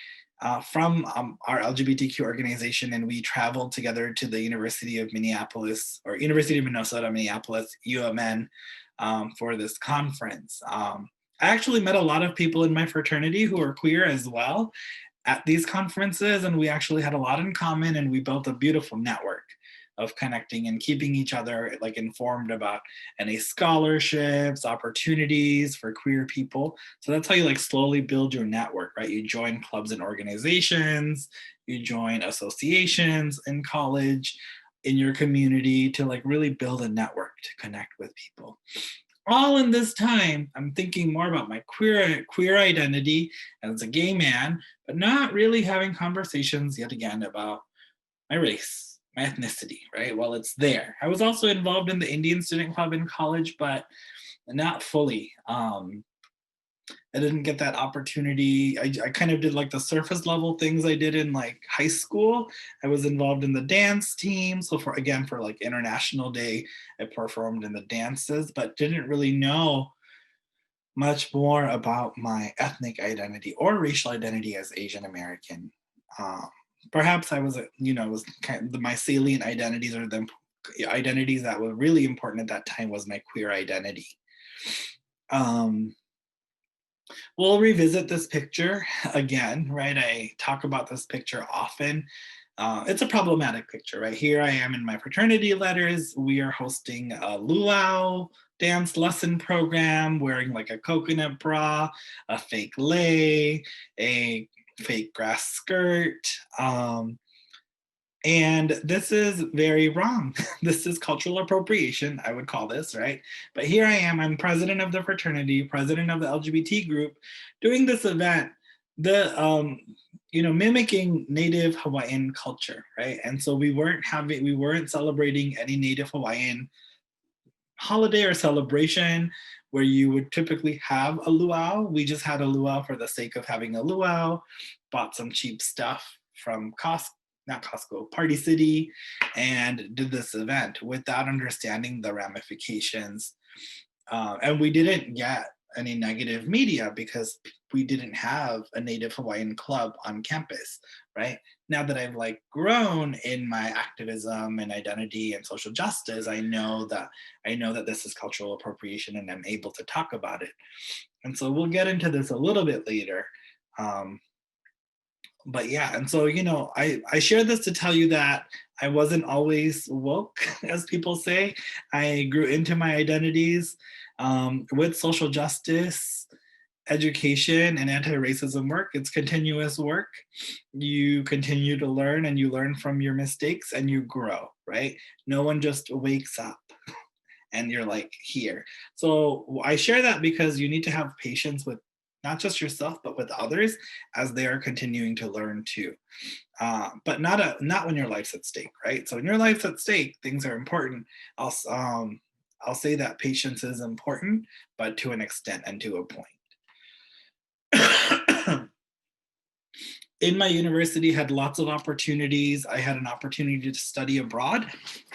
from our LGBTQ organization, and we traveled together to the University of Minneapolis, or University of Minnesota, Minneapolis, UMN, for this conference. I actually met a lot of people in my fraternity who are queer as well at these conferences, and we actually had a lot in common, and we built a beautiful network of connecting and keeping each other like informed about any scholarships, opportunities for queer people. So that's how you like slowly build your network, right? You join clubs and organizations, you join associations in college, in your community, to like really build a network to connect with people. All in this time, I'm thinking more about my queer identity as a gay man, but not really having conversations yet again about my race, my ethnicity, right? Well, it's there. I was also involved in the Indian Student Club in college, but not fully. I didn't get that opportunity. I kind of did like the surface level things I did in like high school. I was involved in the dance team. So for like International Day, I performed in the dances, but didn't really know much more about my ethnic identity or racial identity as Asian American. Perhaps I was, was kind of my salient identities, or the identities that were really important at that time, was my queer identity. We'll revisit this picture again, right? I talk about this picture often. It's a problematic picture, right? Here I am in my fraternity letters. We are hosting a luau dance lesson program, wearing like a coconut bra, a fake lei, a fake grass skirt. And this is very wrong. This is cultural appropriation, I would call this, right? But here I am, I'm president of the fraternity, president of the LGBT group, doing this event, mimicking Native Hawaiian culture, right? And so we weren't celebrating any Native Hawaiian holiday or celebration where you would typically have a luau. We just had a luau for the sake of having a luau, bought some cheap stuff from Party City, and did this event without understanding the ramifications. And we didn't get any negative media because we didn't have a Native Hawaiian club on campus, right? Now that I've like grown in my activism and identity and social justice, I know that this is cultural appropriation, and I'm able to talk about it. And so we'll get into this a little bit later. But yeah, and so, I share this to tell you that I wasn't always woke, as people say. I grew into my identities with social justice, education, and anti-racism work. It's continuous work. You continue to learn, and you learn from your mistakes, and you grow, right? No one just wakes up and you're like here. So I share that because you need to have patience with not just yourself, but with others as they are continuing to learn too. But not when your life's at stake, right? So when your life's at stake, things are important. I'll say that patience is important, but to an extent and to a point. In my university, had lots of opportunities. I had an opportunity to study abroad,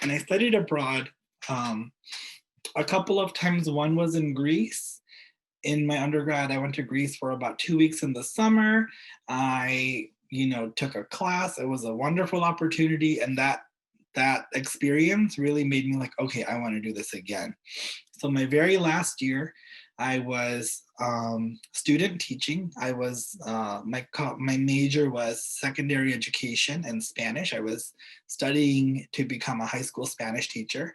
and I studied abroad a couple of times. One was in Greece. In my undergrad, I went to Greece for about 2 weeks in the summer. I, took a class. It was a wonderful opportunity. And that experience really made me like, okay, I want to do this again. So my very last year, I was student teaching. I was, my major was secondary education and Spanish. I was studying to become a high school Spanish teacher.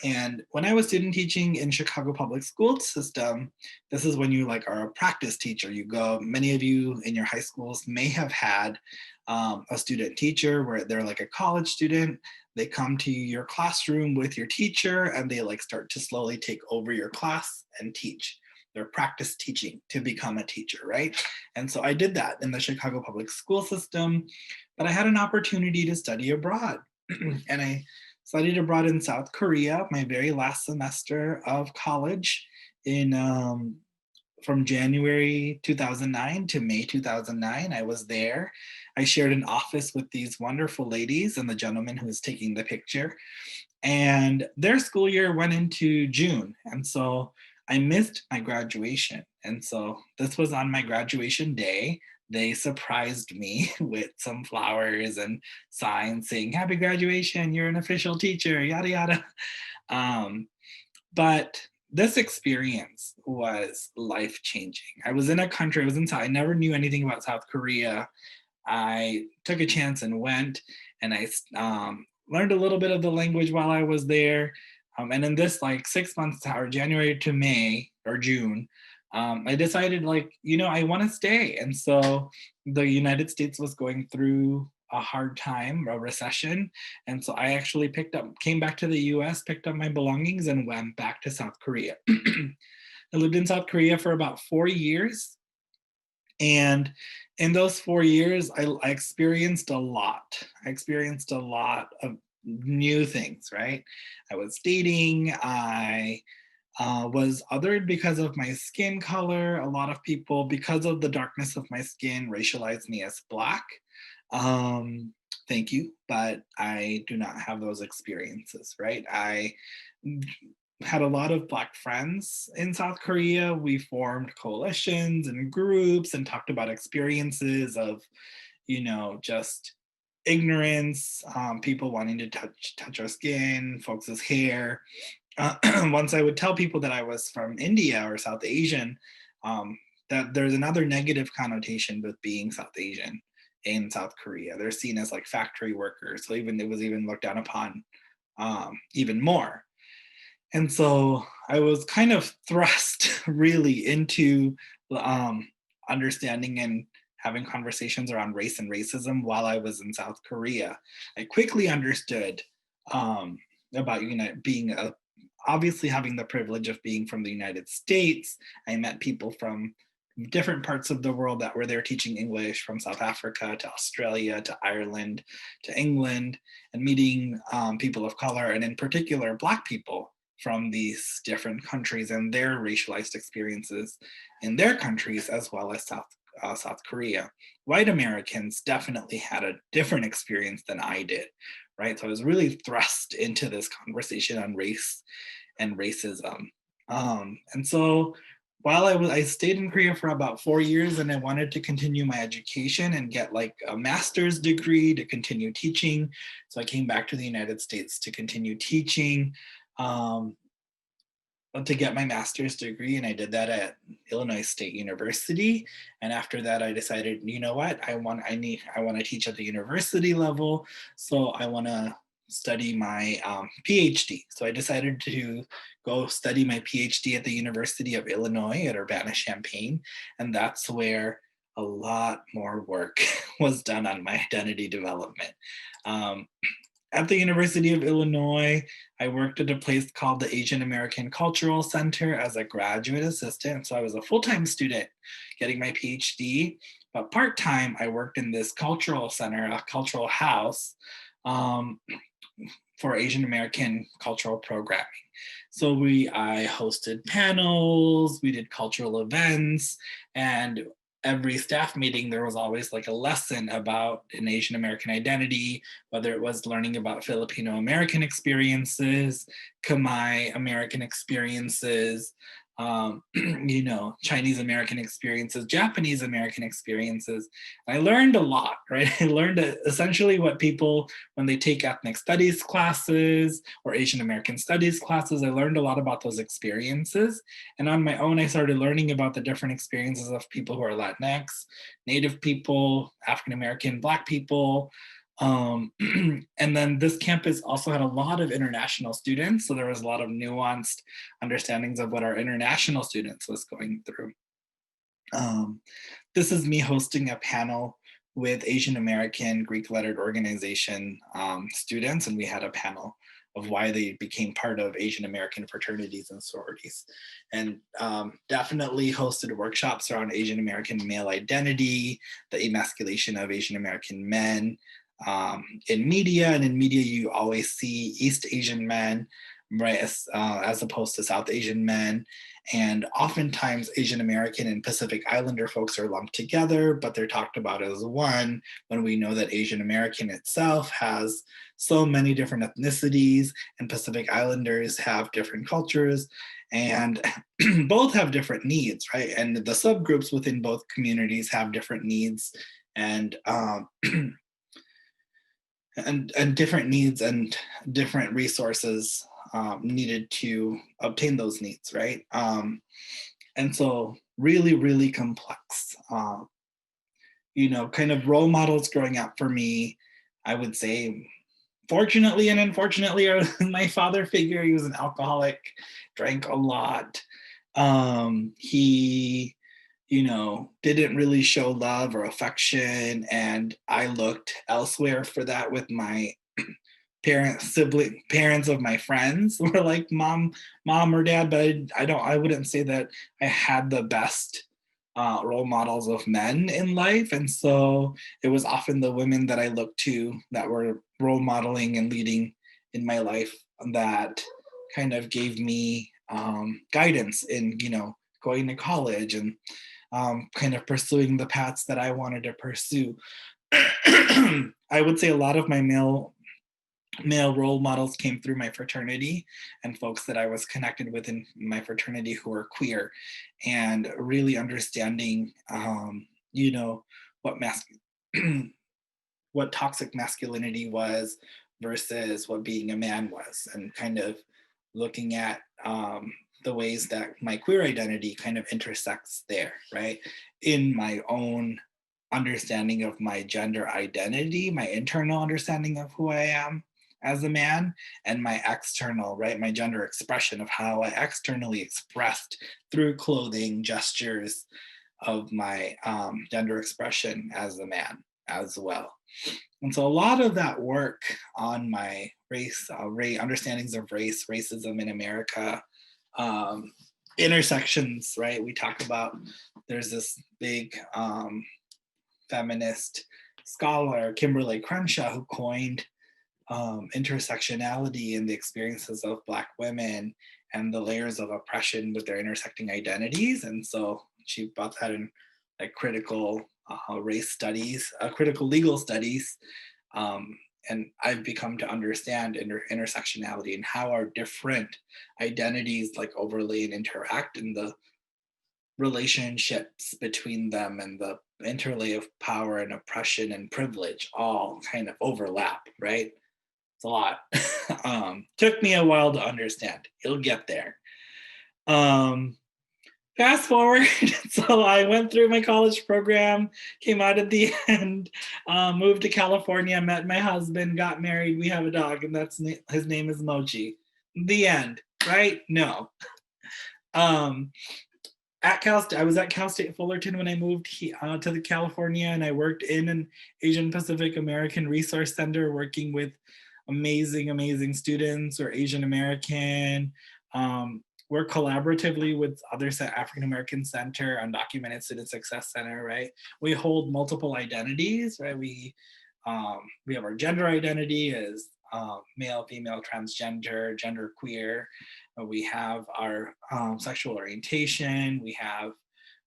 And when I was student teaching in Chicago public school system, this is when you are a practice teacher. You go, many of you in your high schools may have had a student teacher where they're like a college student. They come to your classroom with your teacher, and they start to slowly take over your class and teach. They're practice teaching to become a teacher, right? And so I did that in the Chicago public school system, but I had an opportunity to study abroad. And I studied abroad in South Korea my very last semester of college from January 2009 to May 2009. I was there. I shared an office with these wonderful ladies and the gentleman who was taking the picture. And their school year went into June. And so I missed my graduation. And so this was on my graduation day, they surprised me with some flowers and signs saying, "Happy graduation, you're an official teacher," yada, yada. But this experience was life-changing. I was in a country, I never knew anything about South Korea. I took a chance and went, and I learned a little bit of the language while I was there. And in this like 6 months, or January to May or June, I decided I want to stay. And so the United States was going through a hard time, a recession. And so I actually came back to the US, picked up my belongings and went back to South Korea. I lived in South Korea for about 4 years. And in those 4 years, I experienced a lot. I experienced a lot of new things, right? I was dating. I was othered because of my skin color. A lot of people, because of the darkness of my skin, racialized me as Black. Thank you, but I do not have those experiences, right? I had a lot of Black friends in South Korea. We formed coalitions and groups and talked about experiences of, just ignorance, people wanting to touch our skin, folks' hair. Once I would tell people that I was from India or South Asian, that there's another negative connotation with being South Asian in South Korea. They're seen as like factory workers. So it was even looked down upon even more. And so I was kind of thrust really into understanding and having conversations around race and racism while I was in South Korea. I quickly understood about being obviously having the privilege of being from the United States. I met people from different parts of the world that were there teaching English, from South Africa to Australia to Ireland to England, and meeting people of color, and in particular Black people from these different countries and their racialized experiences in their countries, as well as South Korea. White Americans definitely had a different experience than I did, right? So I was really thrust into this conversation on race and racism. And so while I stayed in Korea for about 4 years, and I wanted to continue my education and get like a master's degree to continue teaching. So I came back to the United States to continue teaching, to get my master's degree, and I did that at Illinois State University. And after that, I decided, you know what, I want to teach at the university level, so I want to study my PhD. So I decided to go study my PhD at the University of Illinois at Urbana-Champaign, and that's where a lot more work was done on my identity development. At the University of Illinois, I worked at a place called the Asian American Cultural Center as a graduate assistant. So I was a full-time student getting my PhD, but part-time I worked in this cultural center, a cultural house, for Asian American cultural programming. So I hosted panels, we did cultural events, and every staff meeting, there was always like a lesson about an Asian American identity, whether it was learning about Filipino American experiences, Khmer American experiences, Chinese American experiences, Japanese American experiences. And I learned a lot, right? I learned essentially what people, when they take ethnic studies classes or Asian American studies classes, I learned a lot about those experiences. And on my own, I started learning about the different experiences of people who are Latinx, Native people, African American, Black people. And then this campus also had a lot of international students. So there was a lot of nuanced understandings of what our international students was going through. This is me hosting a panel with Asian American Greek lettered organization students. And we had a panel of why they became part of Asian American fraternities and sororities. And definitely hosted workshops around Asian American male identity, the emasculation of Asian American men, in media. And in media, you always see East Asian men, right, as opposed to South Asian men. And oftentimes Asian American and Pacific Islander folks are lumped together, but they're talked about as one, when we know that Asian American itself has so many different ethnicities, and Pacific Islanders have different cultures. And both have different needs, right? And the subgroups within both communities have different needs and and different needs and different resources needed to obtain those needs, right? And so really, really complex. Kind of role models growing up for me, I would say, fortunately and unfortunately, are my father figure. He was an alcoholic, drank a lot. He didn't really show love or affection, and I looked elsewhere for that with my parents of my friends were like mom or dad, but I wouldn't say that I had the best role models of men in life. And so it was often the women that I looked to that were role modeling and leading in my life that kind of gave me guidance in going to college and kind of pursuing the paths that I wanted to pursue. I would say a lot of my male role models came through my fraternity and folks that I was connected with in my fraternity who were queer, and really understanding, what what toxic masculinity was versus what being a man was, and kind of looking at the ways that my queer identity kind of intersects there, right? In my own understanding of my gender identity, my internal understanding of who I am as a man, and my external, right? My gender expression of how I externally expressed through clothing, gestures of my gender expression as a man as well. And so a lot of that work on my race, understandings of race, racism in America, intersections, right? We talk about, there's this big feminist scholar, Kimberly Crenshaw, who coined intersectionality in the experiences of Black women and the layers of oppression with their intersecting identities. And so she brought that in like critical race studies, critical legal studies. And I've become to understand intersectionality and how our different identities like overlay and interact, in the relationships between them and the interlay of power and oppression and privilege all kind of overlap, right? It's a lot. Took me a while to understand. You'll get there. Fast forward, so I went through my college program, came out at the end, moved to California, met my husband, got married. We have a dog, and his name is Mochi. The end, right? No. I was at Cal State Fullerton when I moved to California, and I worked in an Asian Pacific American Resource Center, working with amazing students or Asian American. Work collaboratively with other African American Center, Undocumented Student Success Center, right? We hold multiple identities, right? We have our gender identity as male, female, transgender, genderqueer. We have our sexual orientation. We have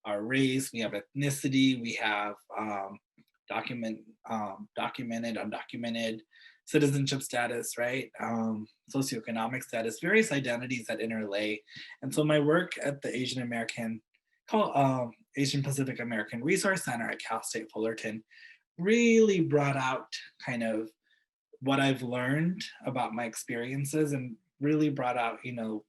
our race. We have ethnicity. We have documented, undocumented citizenship status, right? Socioeconomic status, various identities that interlay. And so my work at the Asian Pacific American Resource Center at Cal State Fullerton really brought out kind of what I've learned about my experiences, and really brought out,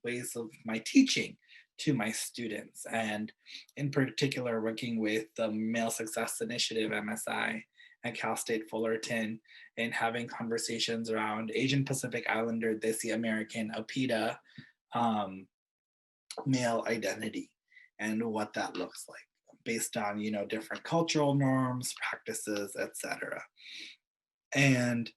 ways of my teaching to my students. And in particular, working with the Male Success Initiative, MSI, at Cal State Fullerton, and having conversations around Asian Pacific Islander, Desi American, APIDA, male identity, and what that looks like based on, different cultural norms, practices, etc. And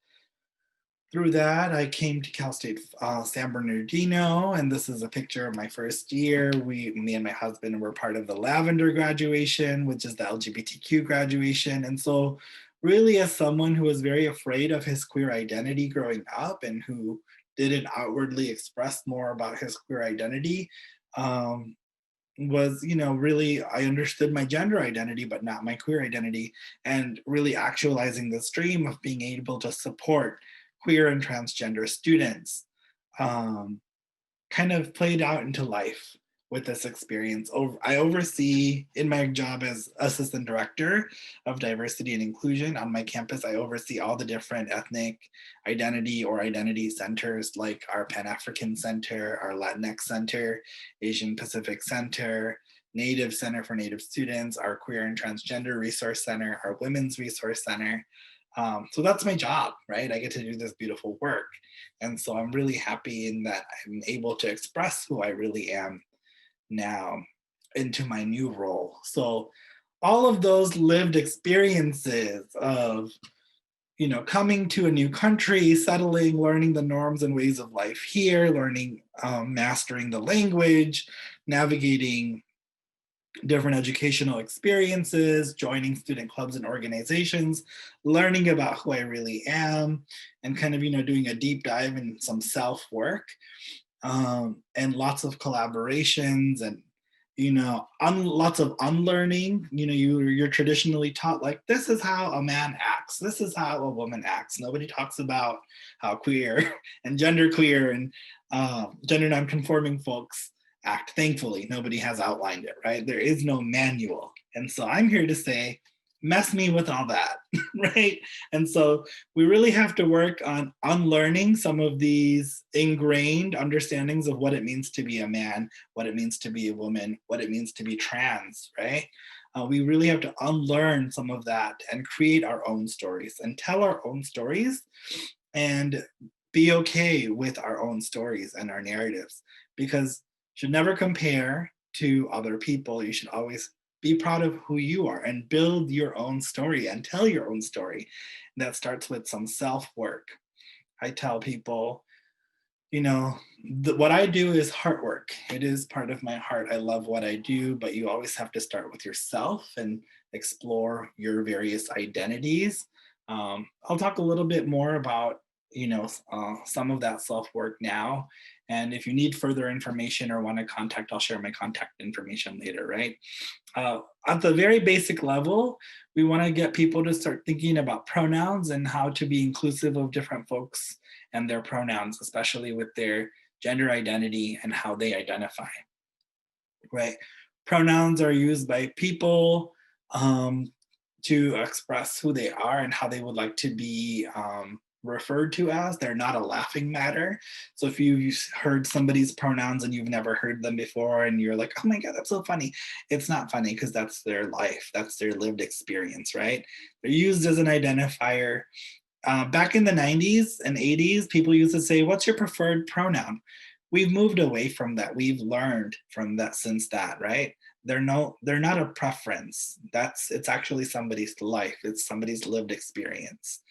through that, I came to Cal State San Bernardino, and this is a picture of my first year. Me and my husband were part of the Lavender graduation, which is the LGBTQ graduation. And so really, as someone who was very afraid of his queer identity growing up, and who didn't outwardly express more about his queer identity, was, really, I understood my gender identity, but not my queer identity, and really actualizing this dream of being able to support queer and transgender students kind of played out into life with this experience. I oversee, in my job as assistant director of diversity and inclusion on my campus, I oversee all the different ethnic identity or identity centers, like our Pan-African Center, our Latinx Center, Asian Pacific Center, Native Center for Native Students, our Queer and Transgender Resource Center, our Women's Resource Center. So that's my job, right? I get to do this beautiful work. And so I'm really happy in that I'm able to express who I really am now into my new role. So all of those lived experiences of, you know, coming to a new country, settling, learning the norms and ways of life here, learning, mastering the language, navigating different educational experiences, joining student clubs and organizations, learning about who I really am, and kind of, you know, doing a deep dive in some self-work, and lots of collaborations and, you know, lots of unlearning. You know, you're traditionally taught, like, this is how a man acts, this is how a woman acts. Nobody talks about how queer and genderqueer and gender nonconforming folks act. Thankfully, nobody has outlined it, right? There is no manual. And so I'm here to say, mess me with all that, right? And so we really have to work on unlearning some of these ingrained understandings of what it means to be a man, what it means to be a woman, what it means to be trans, right? We really have to unlearn some of that and create our own stories and tell our own stories and be okay with our own stories and our narratives, because you should never compare to other people. You should always be proud of who you are and build your own story and tell your own story. That starts with some self-work. I tell people, you know, what I do is heart work. It is part of my heart. I love what I do, but you always have to start with yourself and explore your various identities. I'll talk a little bit more about, you know, some of that self-work now. And if you need further information or want to contact, I'll share my contact information later, right? At the very basic level, we want to get people to start thinking about pronouns and how to be inclusive of different folks and their pronouns, especially with their gender identity and how they identify, right? Pronouns are used by people to express who they are and how they would like to be referred to as. They're not a laughing matter. So if you heard somebody's pronouns and you've never heard them before and you're like, oh my God, that's so funny. It's not funny, because that's their life. That's their lived experience, right? They're used as an identifier. Back in the 90s and 80s, people used to say, what's your preferred pronoun? We've moved away from that. We've learned from that since that, right? They're not a preference. It's actually somebody's life. It's somebody's lived experience.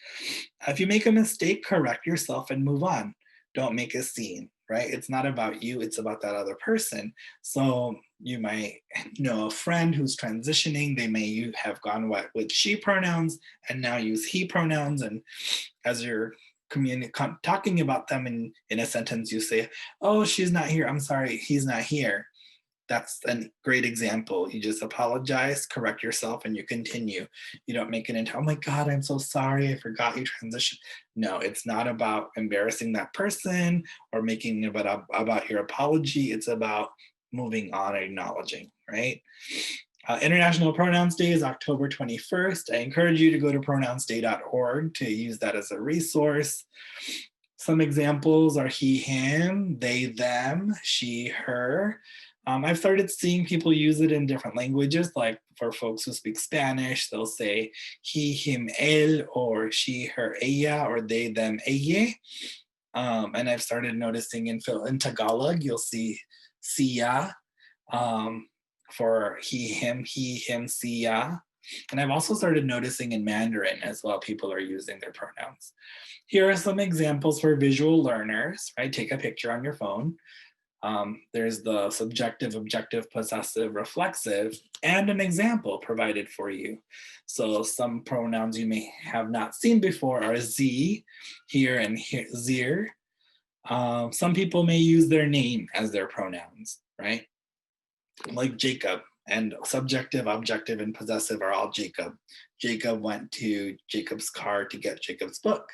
If you make a mistake, correct yourself and move on. Don't make a scene, right? It's not about you, it's about that other person. So you might know a friend who's transitioning. They may have gone with she pronouns and now use he pronouns. And as you're talking about them in a sentence, you say, oh, she's not here. I'm sorry, he's not here. That's a great example. You just apologize, correct yourself, and you continue. You don't make it into, oh my God, I'm so sorry, I forgot you transitioned. No, it's not about embarrassing that person or making it about your apology. It's about moving on and acknowledging, right? International Pronouns Day is October 21st. I encourage you to go to pronounsday.org to use that as a resource. Some examples are he, him, they, them, she, her. I've started seeing people use it in different languages, like for folks who speak Spanish, they'll say he, him, él, or she, her, ella, or they, them, ella. And I've started noticing in Tagalog, you'll see siya for he, him, siya. And I've also started noticing in Mandarin as well, people are using their pronouns. Here are some examples for visual learners, right? Take a picture on your phone. There's the subjective, objective, possessive, reflexive, and an example provided for you. So some pronouns you may have not seen before are sie, here, and here, zir. Some people may use their name as their pronouns, right? Like Jacob, and subjective, objective, and possessive are all Jacob. Jacob went to Jacob's car to get Jacob's book.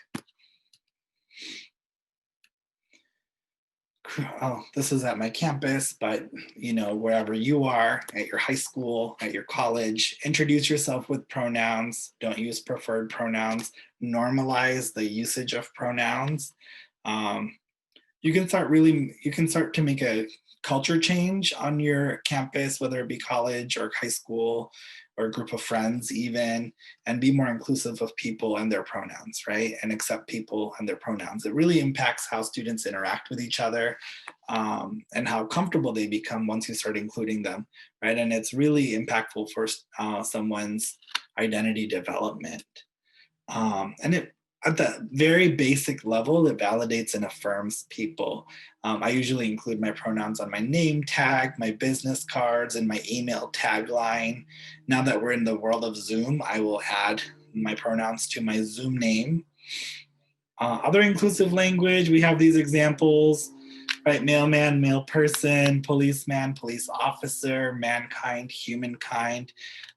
oh, this is at my campus, but you know, wherever you are, at your high school, at your college, introduce yourself with pronouns. Don't use preferred pronouns. Normalize the usage of pronouns. Um, you can start to make a culture change on your campus, whether it be college or high school or a group of friends even, and be more inclusive of people and their pronouns, right? And accept people and their pronouns. It really impacts how students interact with each other, and how comfortable they become once you start including them, right? And it's really impactful for someone's identity development. And it, at the very basic level, it validates and affirms people. I usually include my pronouns on my name tag, my business cards, and my email tagline. Now that we're in the world of Zoom, I will add my pronouns to my Zoom name. Other inclusive language, we have these examples, right? Mailman, male person, policeman, police officer, mankind, humankind.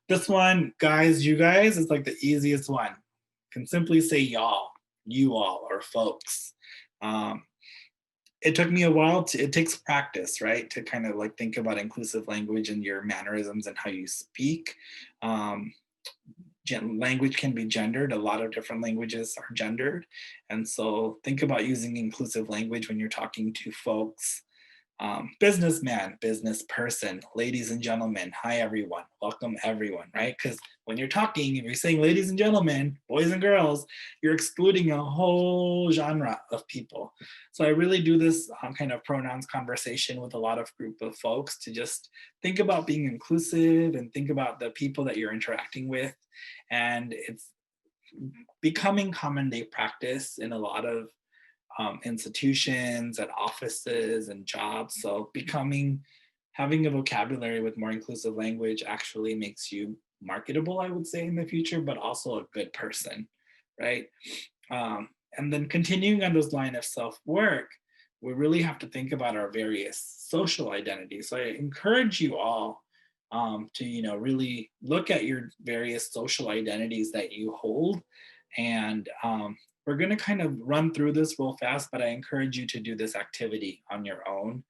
This one, guys, you guys, is like the easiest one. Can simply say y'all, you all, or folks. It took me a while it takes practice, right? To kind of like think about inclusive language and your mannerisms and how you speak. Language can be gendered. A lot of different languages are gendered. And so think about using inclusive language when you're talking to folks. Businessman, business person, ladies and gentlemen, hi everyone, welcome everyone, right? Because when you're talking, if you're saying ladies and gentlemen, boys and girls, you're excluding a whole genre of people. So I really do this kind of pronouns conversation with a lot of group of folks to just think about being inclusive and think about the people that you're interacting with. And it's becoming common day practice in a lot of institutions and offices and jobs. So having a vocabulary with more inclusive language actually makes you marketable, I would say, in the future, but also a good person, right? And then continuing on this line of self-work, we really have to think about our various social identities. So I encourage you all to, really look at your various social identities that you hold. And we're going to kind of run through this real fast, but I encourage you to do this activity on your own,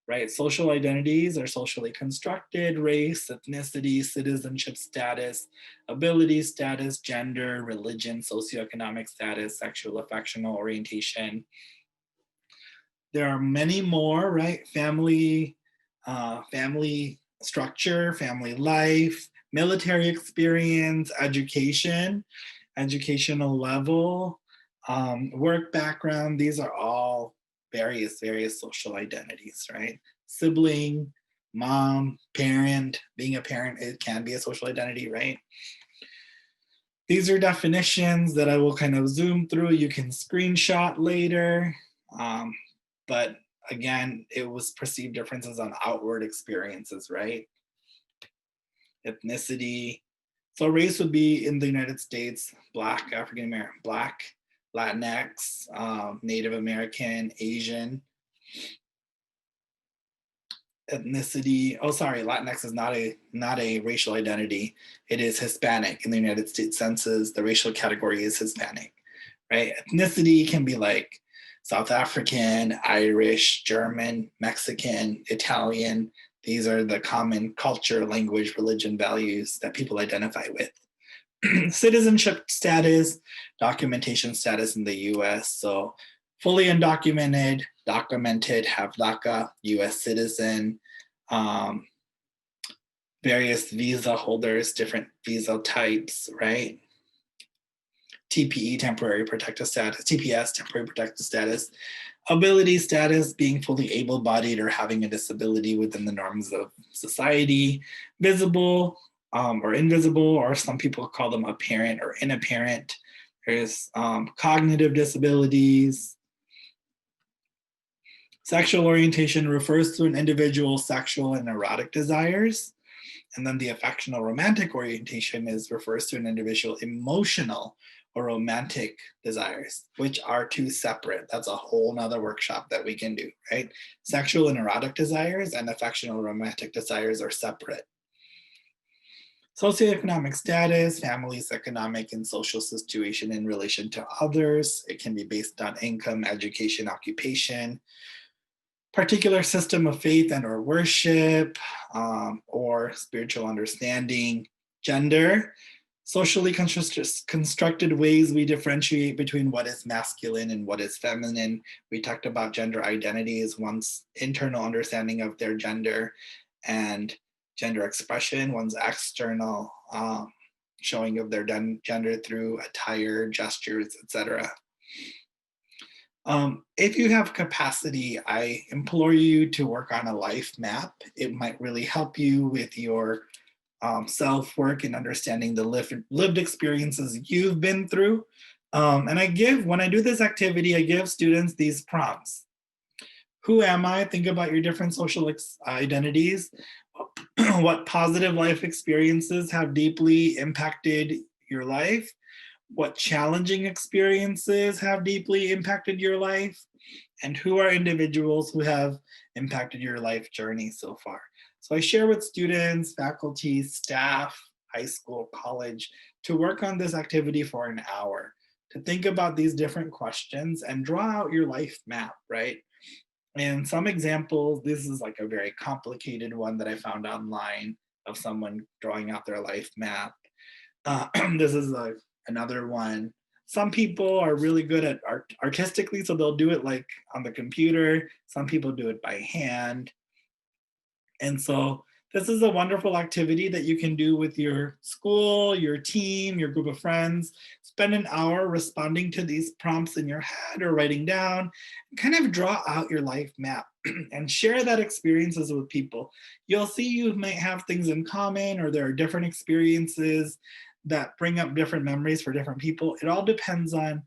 right? Social identities are socially constructed: race, ethnicity, citizenship status, ability status, gender, religion, socioeconomic status, sexual affectional orientation. There are many more, right? Family structure, family life, military experience, educational level, work background. These are all various social identities, right? Sibling, mom, parent. Being a parent, it can be a social identity, right? These are definitions that I will kind of zoom through. You can screenshot later. But again, it was perceived differences on outward experiences, right? Ethnicity. So race would be in the United States: Black, African American, Black, Latinx, Native American, Asian. Ethnicity, Latinx is not a racial identity. It is Hispanic. In the United States Census, the racial category is Hispanic, right? Ethnicity can be like South African, Irish, German, Mexican, Italian. These are the common culture, language, religion, values that people identify with. Citizenship status, documentation status in the US. So fully undocumented, documented, have DACA, US citizen, various visa holders, different visa types, right? TPE, temporary protected status, TPS, temporary protected status, ability status, being fully able-bodied or having a disability within the norms of society, visible or invisible, or some people call them apparent or inapparent. There's cognitive disabilities. Sexual orientation refers to an individual's sexual and erotic desires. And then the affectional romantic orientation refers to an individual emotional or romantic desires, which are two separate. That's a whole nother workshop that we can do, right? Sexual and erotic desires and affectional romantic desires are separate. Socioeconomic status, family's economic and social situation in relation to others. It can be based on income, education, occupation. particular system of faith and or worship, or spiritual understanding, gender, socially constructed ways we differentiate between what is masculine and what is feminine. We talked about gender identity as one's internal understanding of their gender, and gender expression, one's external showing of their gender through attire, gestures, etc. If you have capacity, I implore you to work on a life map. It might really help you with your self-work and understanding the lived experiences you've been through. And when I do this activity, I give students these prompts. Who am I? Think about your different social identities. What positive life experiences have deeply impacted your life? What challenging experiences have deeply impacted your life? And who are individuals who have impacted your life journey so far? So I share with students, faculty, staff, high school, college, to work on this activity for an hour, to think about these different questions and draw out your life map, right? And some examples, this is like a very complicated one that I found online of someone drawing out their life map. This is another one. Some people are really good at artistically, so they'll do it like on the computer. Some people do it by hand. And so this is a wonderful activity that you can do with your school, your team, your group of friends. Spend an hour responding to these prompts in your head or writing down, and kind of draw out your life map and share that experiences with people. You'll see you might have things in common, or there are different experiences that bring up different memories for different people. It all depends on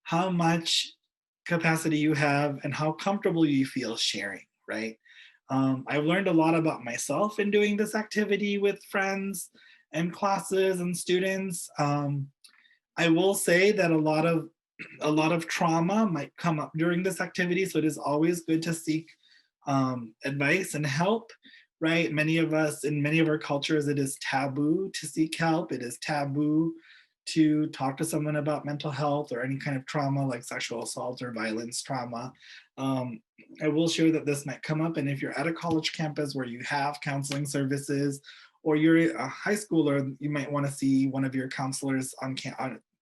how much capacity you have and how comfortable you feel sharing, right? I've learned a lot about myself in doing this activity with friends and classes and students. I will say that a lot of trauma might come up during this activity, so it is always good to seek advice and help, right? Many of us, in many of our cultures, it is taboo to seek help. It is taboo to talk to someone about mental health or any kind of trauma like sexual assault or violence trauma. I will share that this might come up, and if you're at a college campus where you have counseling services, or you're a high schooler, you might want to see one of your counselors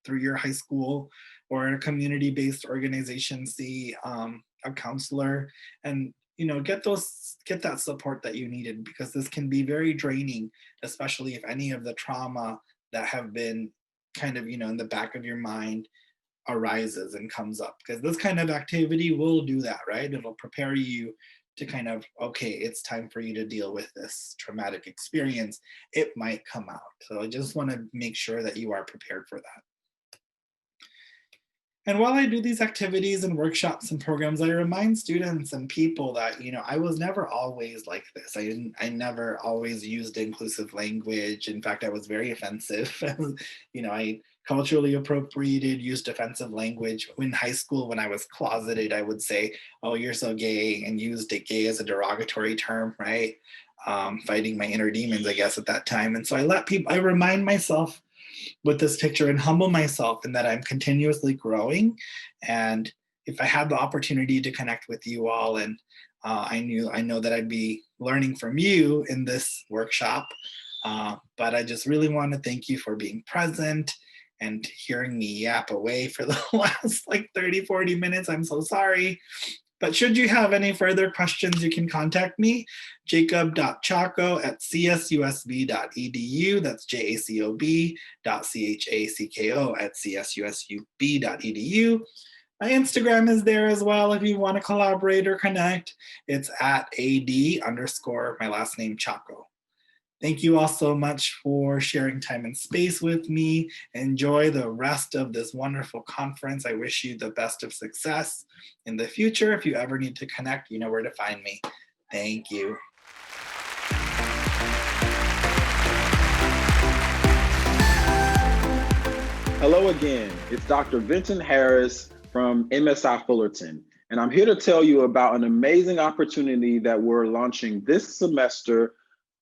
through your high school, or in a community-based organization, see a counselor, and get that support that you needed, because this can be very draining, especially if any of the trauma that have been kind of in the back of your mind arises and comes up, because this kind of activity will do that, right? It'll prepare you to kind of, okay, it's time for you to deal with this traumatic experience. It might come out. So I just want to make sure that you are prepared for that. And while I do these activities and workshops and programs, I remind students and people that, I was never always like this. I never always used inclusive language. In fact, I was very offensive. I culturally appropriated, used offensive language. In high school, when I was closeted, I would say, oh, you're so gay, and used it gay as a derogatory term, right? Fighting my inner demons, I guess, at that time. And so I remind myself with this picture and humble myself in that I'm continuously growing. And if I had the opportunity to connect with you all, and I know that I'd be learning from you in this workshop, but I just really want to thank you for being present and hearing me yap away for the last 30-40 minutes. I'm so sorry. But should you have any further questions, you can contact me, jacob.chacko@csusb.edu. That's jacob.chacko@csusub.edu. My Instagram is there as well if you want to collaborate or connect. It's @AD_ my last name, Chacko. Thank you all so much for sharing time and space with me. Enjoy the rest of this wonderful conference. I wish you the best of success in the future. If you ever need to connect, you know where to find me. Thank you. Hello again. It's Dr. Vincent Harris from MSI Fullerton, and I'm here to tell you about an amazing opportunity that we're launching this semester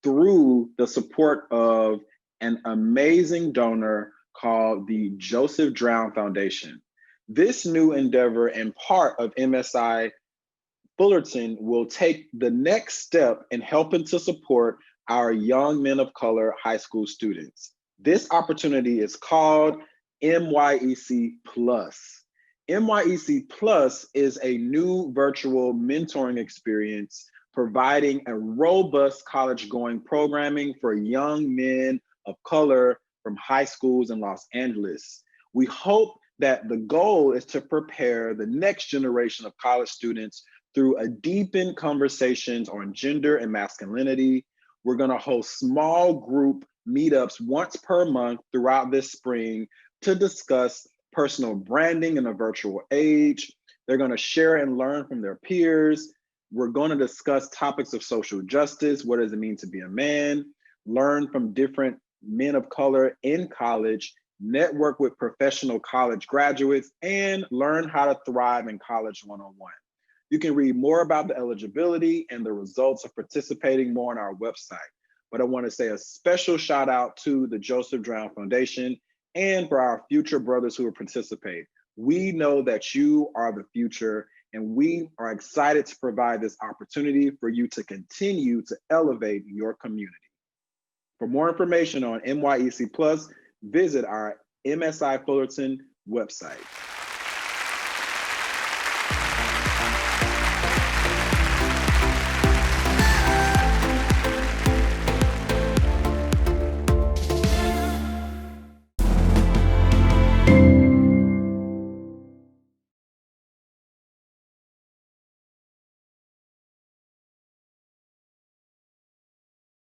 through the support of an amazing donor called the Joseph Drown Foundation. This new endeavor and part of MSI Fullerton will take the next step in helping to support our young men of color high school students. This opportunity is called MYEC Plus. MYEC Plus is a new virtual mentoring experience providing a robust college-going programming for young men of color from high schools in Los Angeles. We hope that the goal is to prepare the next generation of college students through a deepened conversations on gender and masculinity. We're gonna host small group meetups once per month throughout this spring to discuss personal branding in a virtual age. They're gonna share and learn from their peers. We're gonna discuss topics of social justice. What does it mean to be a man? Learn from different men of color in college, network with professional college graduates, and learn how to thrive in college one-on-one. You can read more about the eligibility and the results of participating more on our website. But I want to say a special shout out to the Joseph Drown Foundation and for our future brothers who will participate. We know that you are the future, and we are excited to provide this opportunity for you to continue to elevate your community. For more information on MYEC Plus, visit our MSI Fullerton website.